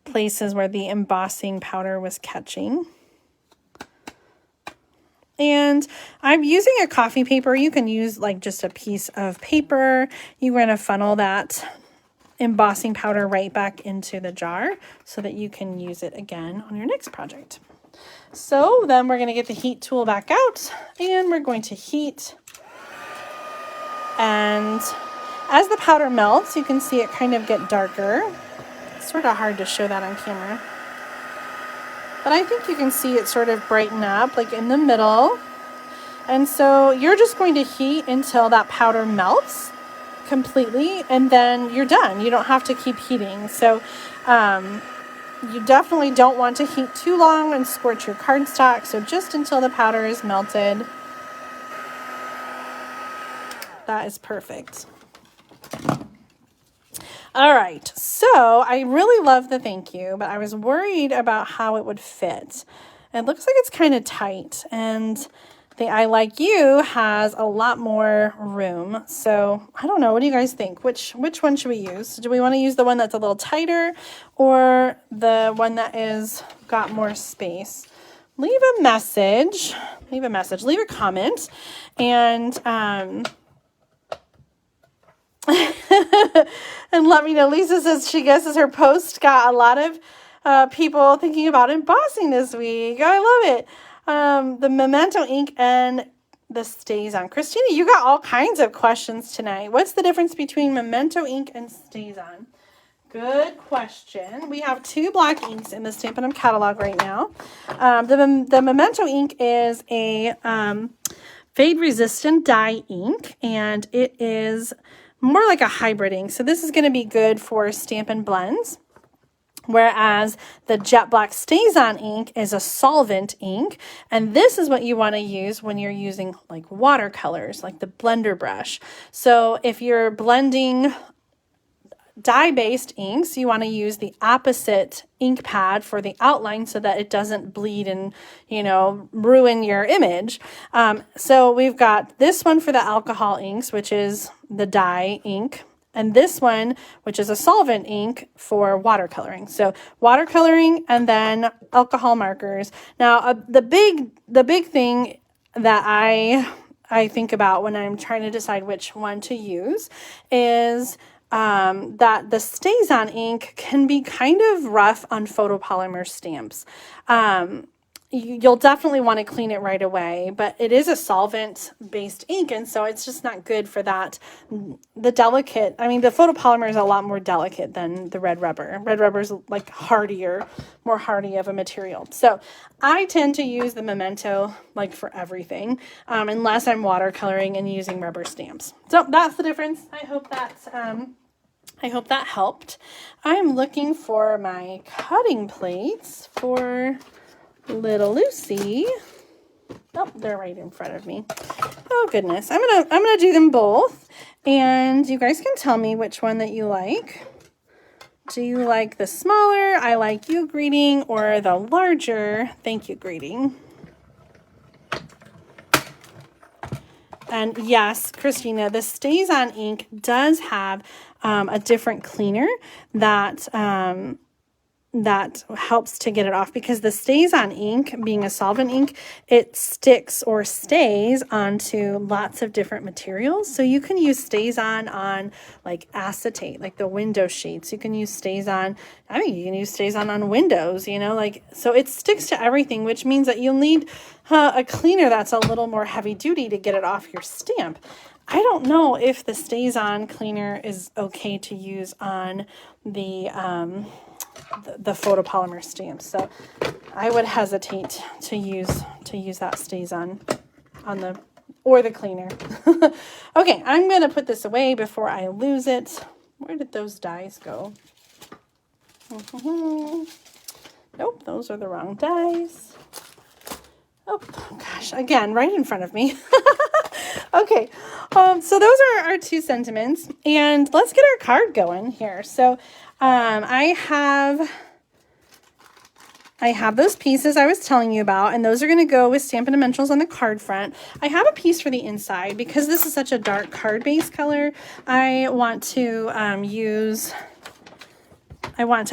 places where the embossing powder was catching. And I'm using a coffee paper. You can use like just a piece of paper. You're going to funnel that embossing powder right back into the jar so that you can use it again on your next project. So then we're going to get the heat tool back out, and we're going to heat. And as the powder melts, you can see it kind of get darker. It's sort of hard to show that on camera. But I think you can see it sort of brighten up, like in the middle. And so you're just going to heat until that powder melts completely, and then you're done. You don't have to keep heating. So you definitely don't want to heat too long and scorch your cardstock. So just until the powder is melted. That is perfect. All right, so I really love the thank you, but I was worried about how it would fit. It looks like it's kind of tight, and the I Like You has a lot more room. So I don't know, what do you guys think? Which one should we use? Do we want to use the one that's a little tighter, or the one that is got more space? Leave a message, leave a comment, and and let me know. Lisa says she guesses her post got a lot of people thinking about embossing this week. I love it. The Memento ink and the StazOn. Christina, you got all kinds of questions tonight. What's the difference between Memento ink and StazOn? Good question. We have 2 black inks in the Stampin' catalog right now. The Memento ink is a fade resistant dye ink, and it is more like a hybrid ink. So this is going to be good for Stampin' blends. Whereas the Jet Black StazOn ink is a solvent ink, and this is what you want to use when you're using like watercolors, like the blender brush. So if you're blending dye-based inks, you want to use the opposite ink pad for the outline so that it doesn't bleed and, you know, ruin your image. So we've got this one for the alcohol inks, which is the dye ink, and this one, which is a solvent ink for watercoloring. So watercoloring and then alcohol markers. Now, the big thing that I think about when I'm trying to decide which one to use is that the StazOn ink can be kind of rough on photopolymer stamps. You'll definitely want to clean it right away, but it is a solvent-based ink, and so it's just not good for that. The photopolymer is a lot more delicate than the red rubber. Red rubber is like hardier, more hardy of a material. So I tend to use the Memento like for everything, unless I'm watercoloring and using rubber stamps. So that's the difference. I hope that helped. I'm looking for my cutting plates for little Lucy. Oh, they're right in front of me. Oh goodness. I'm gonna do them both, and you guys can tell me which one that you like. Do you like the smaller I like you greeting or the larger thank you greeting? And yes, Christina, the StazOn ink does have a different cleaner that helps to get it off, because the StazOn ink, being a solvent ink, it sticks or stays onto lots of different materials. So you can use StazOn on like acetate, like the window sheets. You can use StazOn, you can use StazOn on windows, you know, like, so it sticks to everything, which means that you'll need a cleaner that's a little more heavy duty to get it off your stamp. I don't know if the StazOn cleaner is okay to use on the photopolymer stamps, so I would hesitate to use that StazOn on the cleaner. Okay, I'm gonna put this away before I lose it. Where did those dies go? Nope, those are the wrong dies. Oh gosh, again, right in front of me. Okay, so those are our 2 sentiments, and let's get our card going here. So I have those pieces I was telling you about, and those are going to go with Stampin' Dimensionals on the card front. I have a piece for the inside because this is such a dark card base color. I want to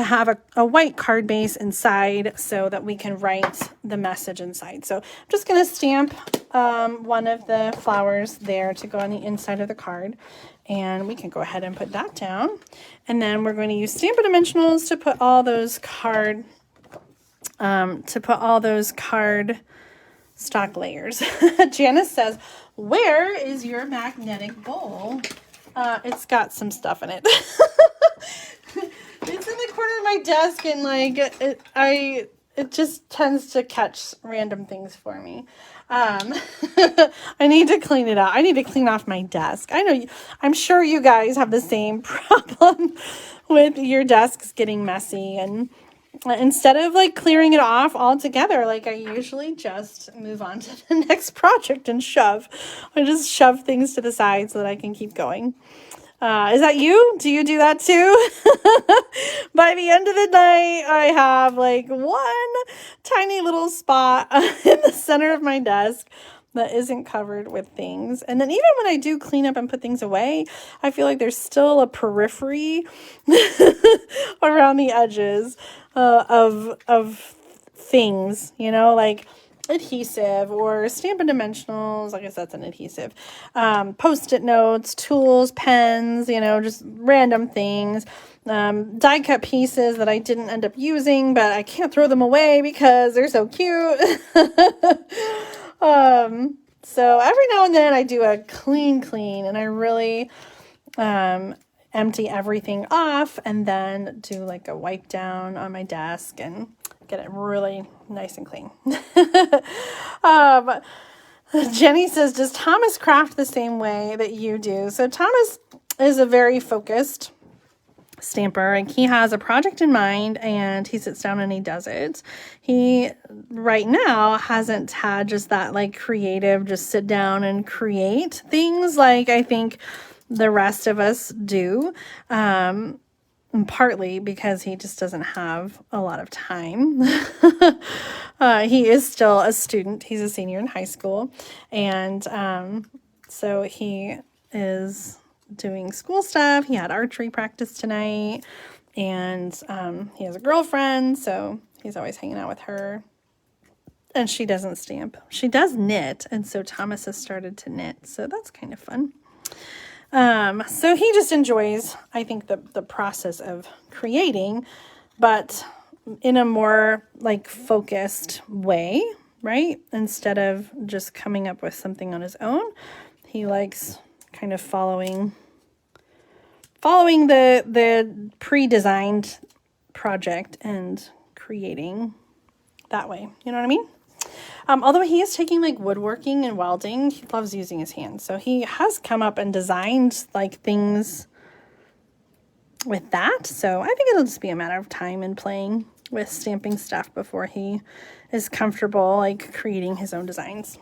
have a white card base inside so that we can write the message inside. So I'm just going to stamp one of the flowers there to go on the inside of the card. And we can go ahead and put that down. And then we're going to use Stampin' Dimensionals to put all those card stock layers. Janice says, where is your magnetic bowl? It's got some stuff in it. It's in the corner of my desk, and like it just tends to catch random things for me. I need to clean it out. I need to clean off my desk. I'm sure you guys have the same problem with your desks getting messy, and instead of like clearing it off altogether, like I usually just move on to the next project and shove. I just shove things to the side so that I can keep going. Is that you? Do you do that too? By the end of the night, I have like one tiny little spot in the center of my desk that isn't covered with things. And then even when I do clean up and put things away, I feel like there's still a periphery around the edges of things, you know, like adhesive or Stampin' Dimensionals. I guess that's an adhesive. Post-it notes, tools, pens, you know, just random things. Die cut pieces that I didn't end up using, but I can't throw them away because they're so cute. So every now and then I do a clean and I really empty everything off and then do like a wipe down on my desk and get it really nice and clean. Jenny says, does Thomas craft the same way that you do? So Thomas is a very focused stamper, and he has a project in mind and he sits down and he does it. He right now hasn't had just that like creative, just sit down and create things like I think the rest of us do. Partly because he just doesn't have a lot of time. He is still a student. He's a senior in high school. And so he is doing school stuff. He had archery practice tonight. And he has a girlfriend, so he's always hanging out with her. And she doesn't stamp. She does knit. And so Thomas has started to knit. So that's kind of fun. So he just enjoys, I think, the process of creating, but in a more like focused way, right? Instead of just coming up with something on his own, he likes kind of following the pre-designed project and creating that way. You know what I mean? Although he is taking like woodworking and welding, he loves using his hands. So he has come up and designed like things with that. So I think it'll just be a matter of time and playing with stamping stuff before he is comfortable like creating his own designs.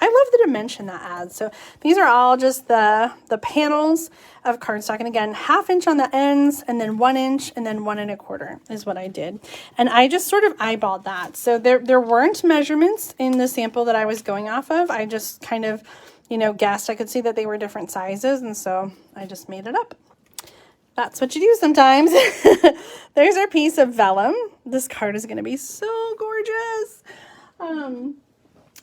I love the dimension that adds. So these are all just the panels of cardstock. And again, 1/2 inch on the ends and then 1 inch and then 1 1/4 is what I did. And I just sort of eyeballed that. So there weren't measurements in the sample that I was going off of. I just kind of, you know, guessed. I could see that they were different sizes. And so I just made it up. That's what you do sometimes. There's our piece of vellum. This card is going to be so gorgeous.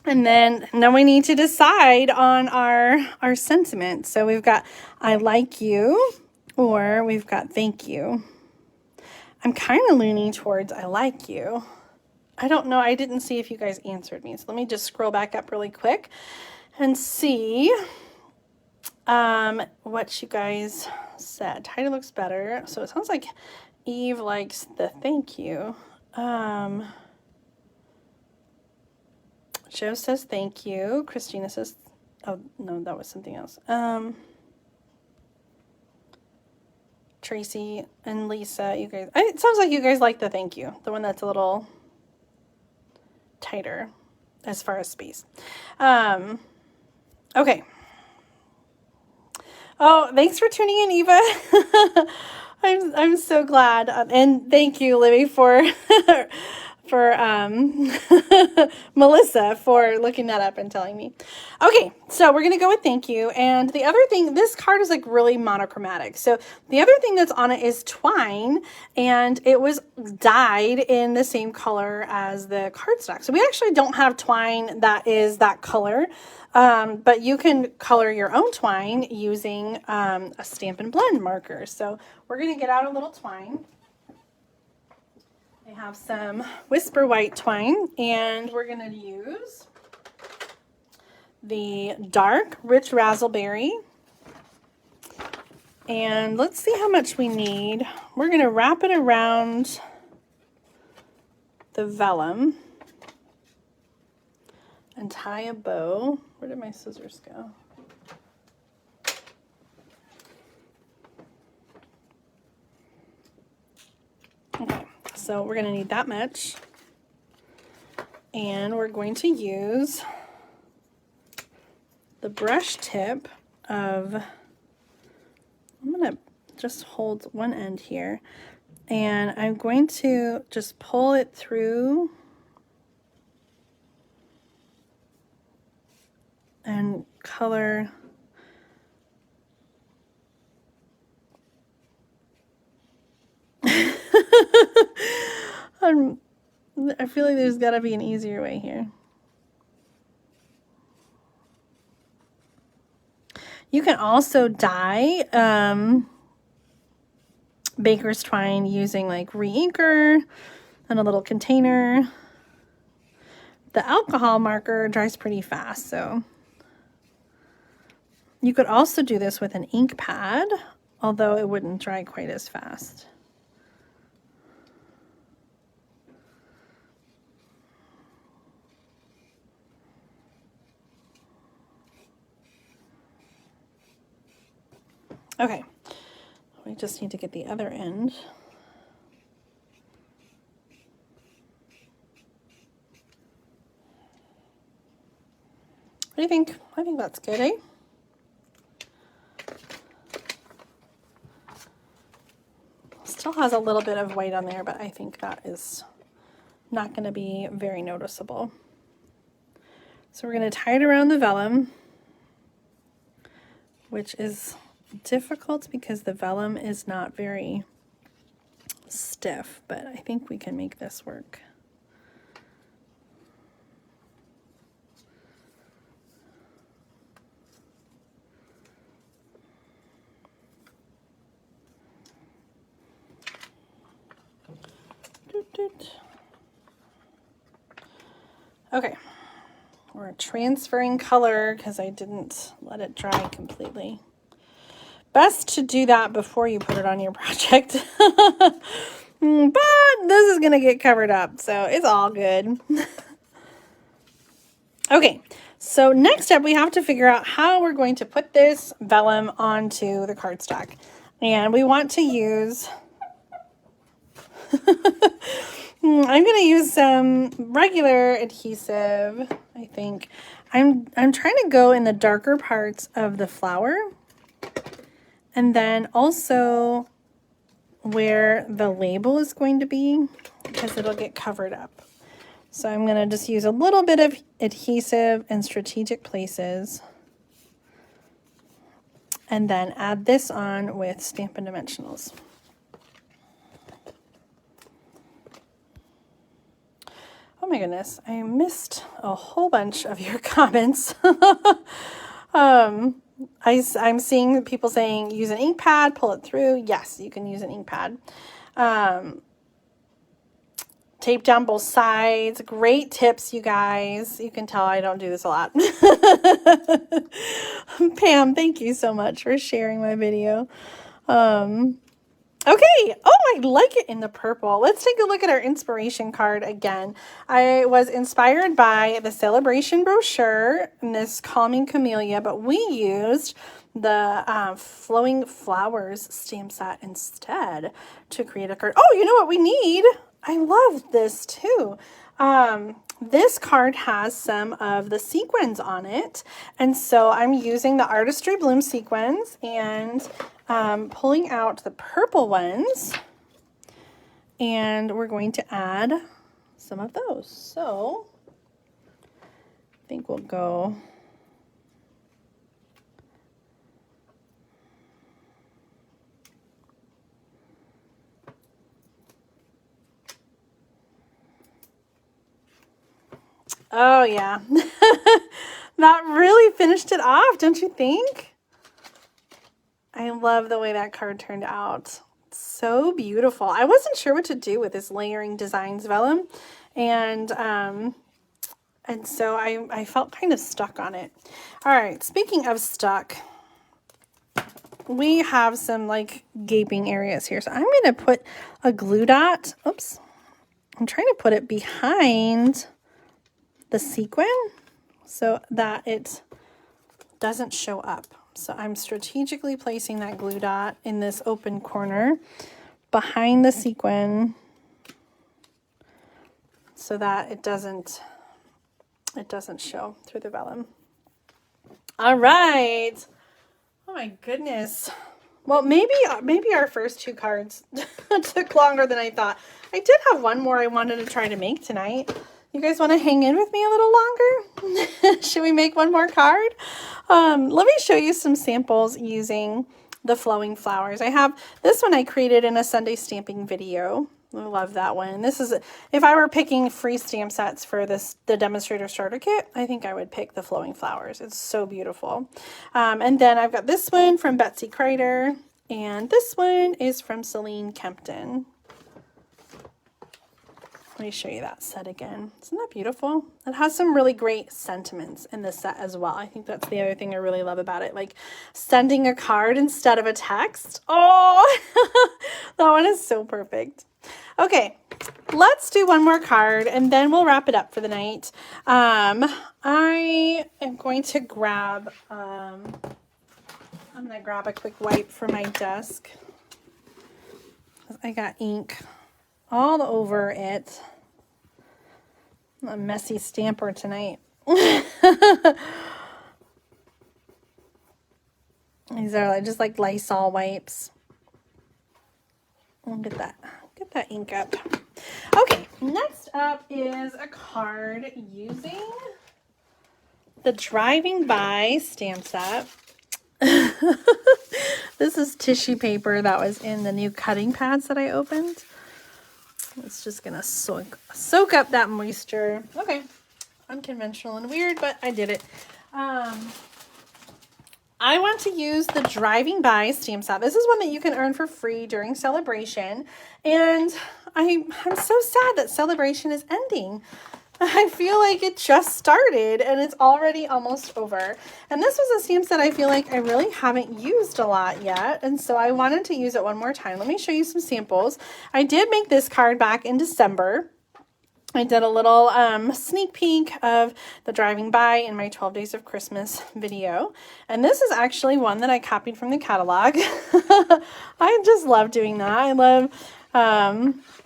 And then now we need to decide on our sentiment. So we've got I like you, or we've got thank you. I'm kind of leaning towards I like you. I don't know. I didn't see if you guys answered me. So let me just scroll back up really quick and see what you guys said. Heidi looks better. So it sounds like Eve likes the thank you. Joe says thank you. Christina says, oh, no, that was something else. Tracy and Lisa, you guys, it sounds like you guys like the thank you, the one that's a little tighter as far as space. Okay. Oh, thanks for tuning in, Eva. I'm so glad. And thank you, Libby, for Melissa for looking that up and telling me. Okay, so we're going to go with thank you. And the other thing, this card is like really monochromatic. So the other thing that's on it is twine, and it was dyed in the same color as the cardstock. So we actually don't have twine that is that color, but you can color your own twine using a Stampin' Blend marker. So we're going to get out a little twine. I have some Whisper White twine, and we're going to use the dark Rich Razzleberry. And let's see how much we need. We're going to wrap it around the vellum and tie a bow. Where did my scissors go? Okay. So we're going to need that much, and we're going to use the brush tip of, I'm going to just hold one end here, and I'm going to just pull it through and color I feel like there's got to be an easier way here. You can also dye baker's twine using like re-inker and a little container. The alcohol marker dries pretty fast, so You could also do this with an ink pad, although it wouldn't dry quite as fast. Okay, we just need to get the other end. What do you think? I think that's good, eh? Still has a little bit of white on there, but I think that is not going to be very noticeable. So we're going to tie it around the vellum, which is difficult because the vellum is not very stiff, but I think we can make this work. Okay, we're transferring color because I didn't let it dry completely. Best to do that before you put it on your project. But this is going to get covered up, so it's all good. Okay, so next up we have to figure out how we're going to put this vellum onto the cardstock. And we want to use... I'm going to use some regular adhesive, I think. I'm trying to go in the darker parts of the flower, and then also where the label is going to be, because it'll get covered up. So I'm going to just use a little bit of adhesive in strategic places, and then add this on with Stampin' Dimensionals. Oh my goodness, I missed a whole bunch of your comments. I'm seeing people saying use an ink pad, pull it through. Yes, you can use an ink pad. Tape down both sides. Great tips, you guys. You can tell I don't do this a lot. Pam, thank you so much for sharing my video. Okay, oh, I like it in the purple. Let's take a look at our inspiration card again. I was inspired by the Sale-a-Bration brochure and this Calming Camellia, but we used the Flowing Flowers stamp set instead to create a card. Oh, you know what we need? I love this too. This card has some of the sequins on it, and so I'm using the Artistry Bloom sequins and pulling out the purple ones, and we're going to add some of those. So I think we'll go oh yeah. That really finished it off, don't you think? I love the way that card turned out. It's so beautiful. I wasn't sure what to do with this Layering Designs vellum, and so I felt kind of stuck on it. All right, speaking of stuck, we have some like gaping areas here. So I'm going to put a glue dot. Oops. I'm trying to put it behind the sequin so that it doesn't show up. So I'm strategically placing that glue dot in this open corner behind the sequin so that it doesn't show through the vellum. All right. Oh my goodness. Well, maybe our first two cards took longer than I thought. I did have one more I wanted to try to make tonight. You guys want to hang in with me a little longer? Should we make one more card? Let me show you some samples using the flowing flowers. I have this one I created in a Sunday stamping video. I love that one. This is, if I were picking free stamp sets for the Demonstrator starter kit, I think I would pick the flowing flowers. It's so beautiful. And then I've got this one from Betsy Kreider, and this one is from Celine Kempton. Let me show you that set again. Isn't that beautiful? It has some really great sentiments in this set as well. I think that's the other thing I really love about it. Like sending a card instead of a text. Oh, that one is so perfect. Okay, let's do one more card and then we'll wrap it up for the night. I am going to grab, I'm going to grab a quick wipe for my desk. I got ink all over it. I'm a messy stamper tonight. These are like, just like Lysol wipes. Get that ink up. Okay, next up is a card using the Driving By stamp set. This is tissue paper that was in the new cutting pads that I opened. It's just gonna soak up that moisture. Okay, unconventional and weird, but I did it. I want to use the Driving By stamp set. This is one that you can earn for free during Sale-a-Bration, and I'm so sad that Sale-a-Bration is ending. I feel like it just started and it's already almost over. And this was a stamp set I feel like I really haven't used a lot yet. And so I wanted to use it one more time. Let me show you some samples. I did make this card back in December. I did a little sneak peek of the Driving By in my 12 Days of Christmas video. And this is actually one that I copied from the catalog. I just love doing that.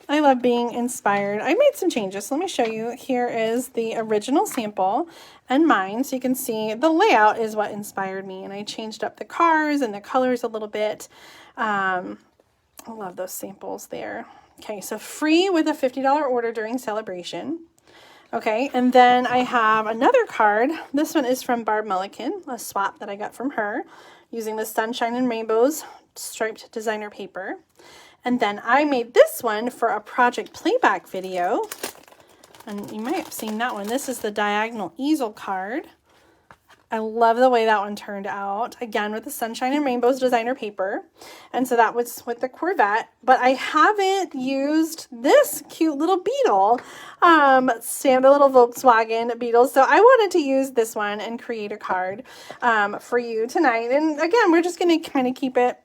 I love being inspired. I made some changes. So let me show you. Here is the original sample and mine. So you can see the layout is what inspired me. And I changed up the cars and the colors a little bit. I love those samples there. Okay, so free with a $50 order during Sale-a-Bration. Okay, and then I have another card. This one is from Barb Mullican, a swap that I got from her using the Sunshine and Rainbows striped designer paper. And then I made this one for a project playback video. And you might have seen that one. This is the diagonal easel card. I love the way that one turned out. Again, with the Sunshine and Rainbows designer paper. And so that was with the Corvette. But I haven't used this cute little beetle. The little Volkswagen beetle. So I wanted to use this one and create a card for you tonight. And again, we're just going to kind of keep it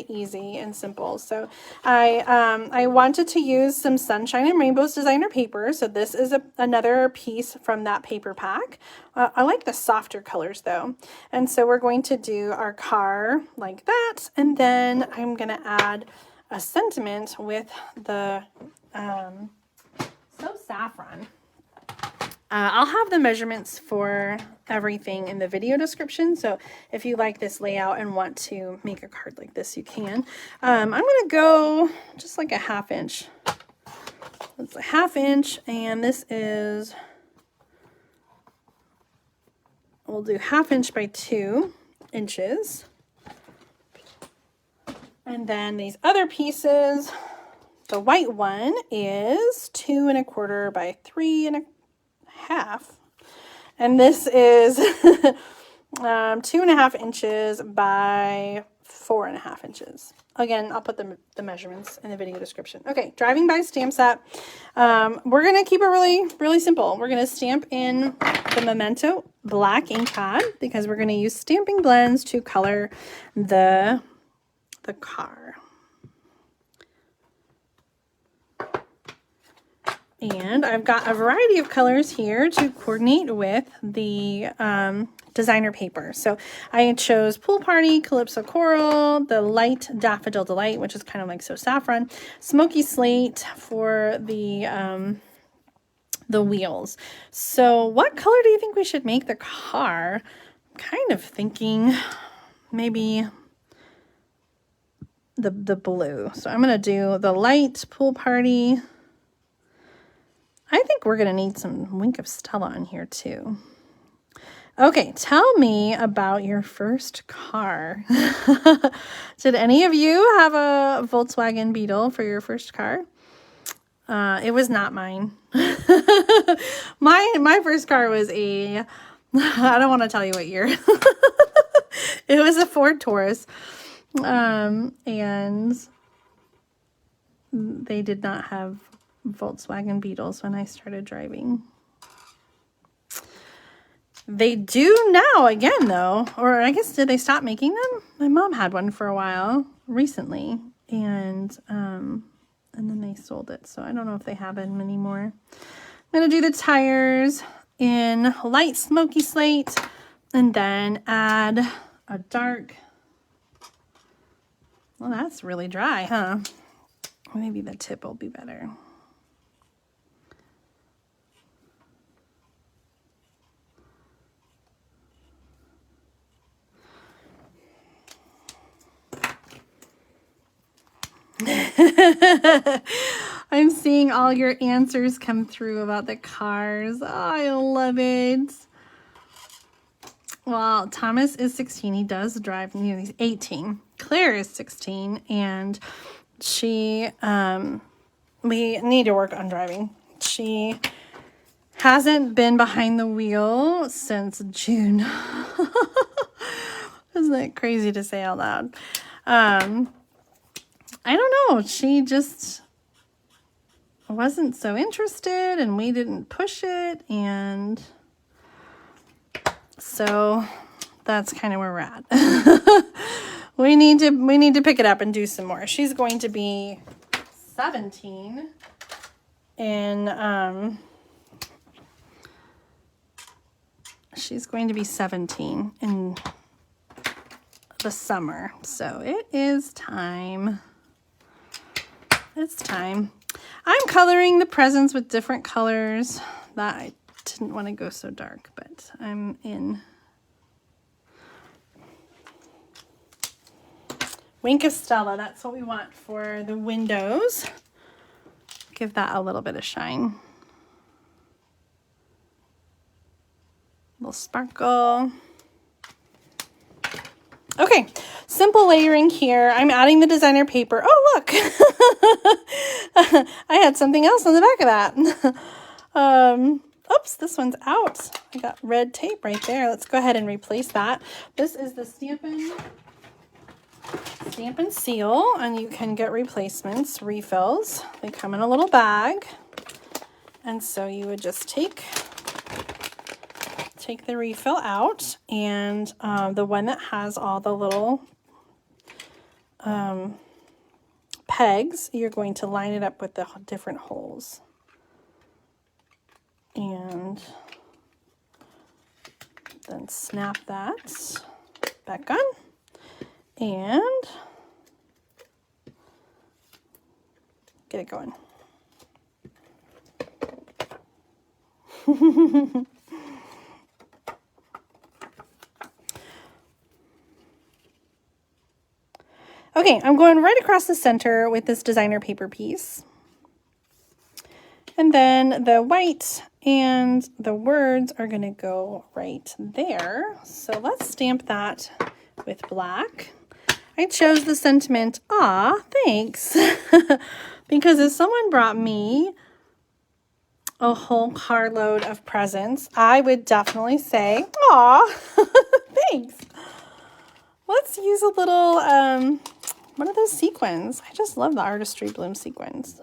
easy and simple. So I wanted to use some Sunshine and Rainbows designer paper. So this is another piece from that paper pack. I like the softer colors though. And so we're going to do our car like that. And then I'm going to add a sentiment with the So Saffron. I'll have the measurements for everything in the video description. So if you like this layout and want to make a card like this, you can. I'm going to go just like a 1/2 inch. It's a 1/2 inch, and this is, we'll do 1/2 inch by 2 inches. And then these other pieces, the white one is 2 1/4 by 3 1/2, and this is 2 1/2 inches by 4 1/2 inches. Again, I'll put the measurements in the video description. Okay, Driving By stamp set. We're gonna keep it really simple. We're gonna stamp in the Memento black ink pad because we're gonna use stamping blends to color the car. And I've got a variety of colors here to coordinate with the designer paper. So I chose Pool Party, Calypso Coral, the light Daffodil Delight, which is kind of like So Saffron, Smoky Slate for the wheels. So what color do you think we should make the car? I'm kind of thinking maybe the blue. So I'm going to do the light Pool Party. I think we're going to need some Wink of Stella in here too. Okay, tell me about your first car. Did any of you have a Volkswagen Beetle for your first car? It was not mine. My first car was I don't want to tell you what year. It was a Ford Taurus. And they did not have Volkswagen Beetles when I started driving. They do now again though, or I guess did they stop making them? My mom had one for a while recently, and then they sold it, so I don't know if they have them anymore. I'm gonna do the tires in light smoky slate, and then add a dark. Well, that's really dry, huh? Maybe the tip will be better. I'm seeing all your answers come through about the cars. Oh, I love it. Well, Thomas is 16. He does drive. He's 18. Claire is 16, and she, we need to work on driving. She hasn't been behind the wheel since June. Isn't that crazy to say out loud? I don't know. She just wasn't so interested, and we didn't push it, and so that's kind of where we're at. we need to pick it up and do some more. She's going to be 17 in she's going to be 17 in the summer, so it is time. It's time. I'm coloring the presents with different colors. That I didn't want to go so dark, but I'm in. Wink of Stella, that's what we want for the windows. Give that a little bit of shine. Little sparkle. Okay, simple layering here. I'm adding the designer paper. Oh, look. I had something else on the back of that. Oops, this one's out. I got red tape right there. Let's go ahead and replace that. This is the Stampin' Seal, and you can get replacements, refills. They come in a little bag. And so you would just take the refill out, and the one that has all the little pegs, you're going to line it up with the different holes. And then snap that back on, and get it going. Okay, I'm going right across the center with this designer paper piece. And then the white and the words are going to go right there. So let's stamp that with black. I chose the sentiment, "Aw, thanks," because if someone brought me a whole carload of presents, I would definitely say, "Aw, thanks." Let's use a little, one of those sequins. I just love the Artistry Bloom sequins.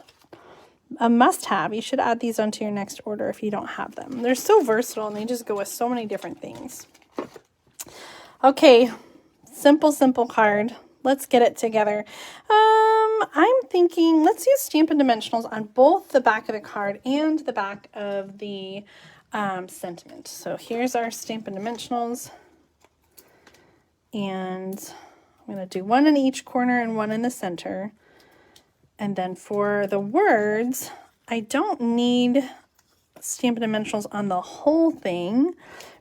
A must-have. You should add these onto your next order if you don't have them. They're so versatile, and they just go with so many different things. Okay, simple card. Let's get it together. I'm thinking let's use Stampin' Dimensionals on both the back of the card and the back of the sentiment. So here's our Stampin' Dimensionals. And I'm going to do one in each corner and one in the center. And then for the words, I don't need Stampin' Dimensionals on the whole thing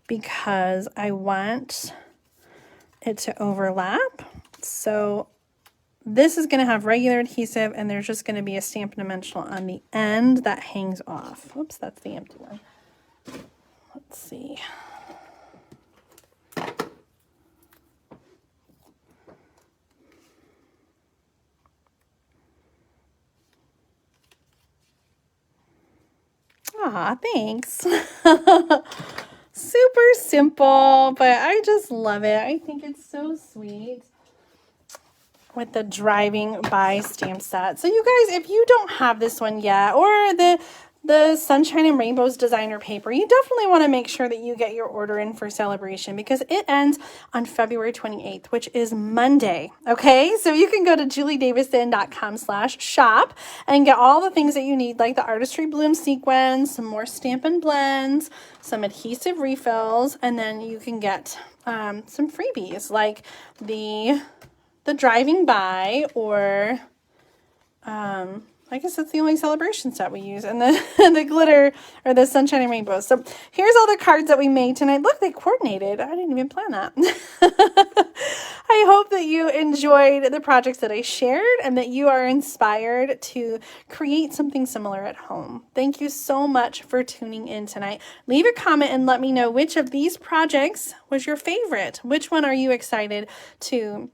because I want it to overlap. So this is going to have regular adhesive, and there's just going to be a Stampin' Dimensional on the end that hangs off. Oops, that's the empty one. Let's see. Aw, thanks. Super simple, but I just love it. I think it's so sweet. with the Driving By stamp set. So you guys, if you don't have this one yet, or the Sunshine and Rainbows designer paper, you definitely want to make sure that you get your order in for Sale-a-Bration, because it ends on February 28th, which is Monday. Okay, so you can go to juliedavison.com/shop and get all the things that you need, like the Artistry Bloom sequins, some more Stampin' blends, some adhesive refills, and then you can get some freebies like the Driving By, or I guess that's the only Sale-a-Bration set we use, and the the glitter, or the Sunshine and Rainbows. So here's all the cards that we made tonight. Look, they coordinated. I didn't even plan that. I hope that you enjoyed the projects that I shared and that you are inspired to create something similar at home. Thank you so much for tuning in tonight. Leave a comment and let me know which of these projects was your favorite. Which one are you excited to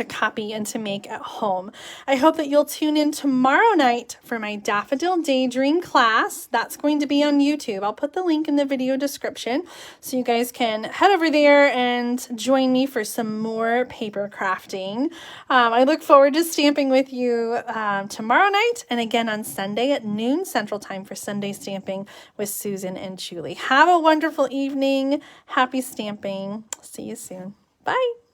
copy and to make at home? I hope that you'll tune in tomorrow night for my Daffodil Daydream class. That's going to be on YouTube. I'll put the link in the video description so you guys can head over there and join me for some more paper crafting. I look forward to stamping with you tomorrow night, and again on Sunday at noon Central Time for Sunday Stamping with Susan and Julie. Have a wonderful evening. Happy stamping. See you soon. Bye.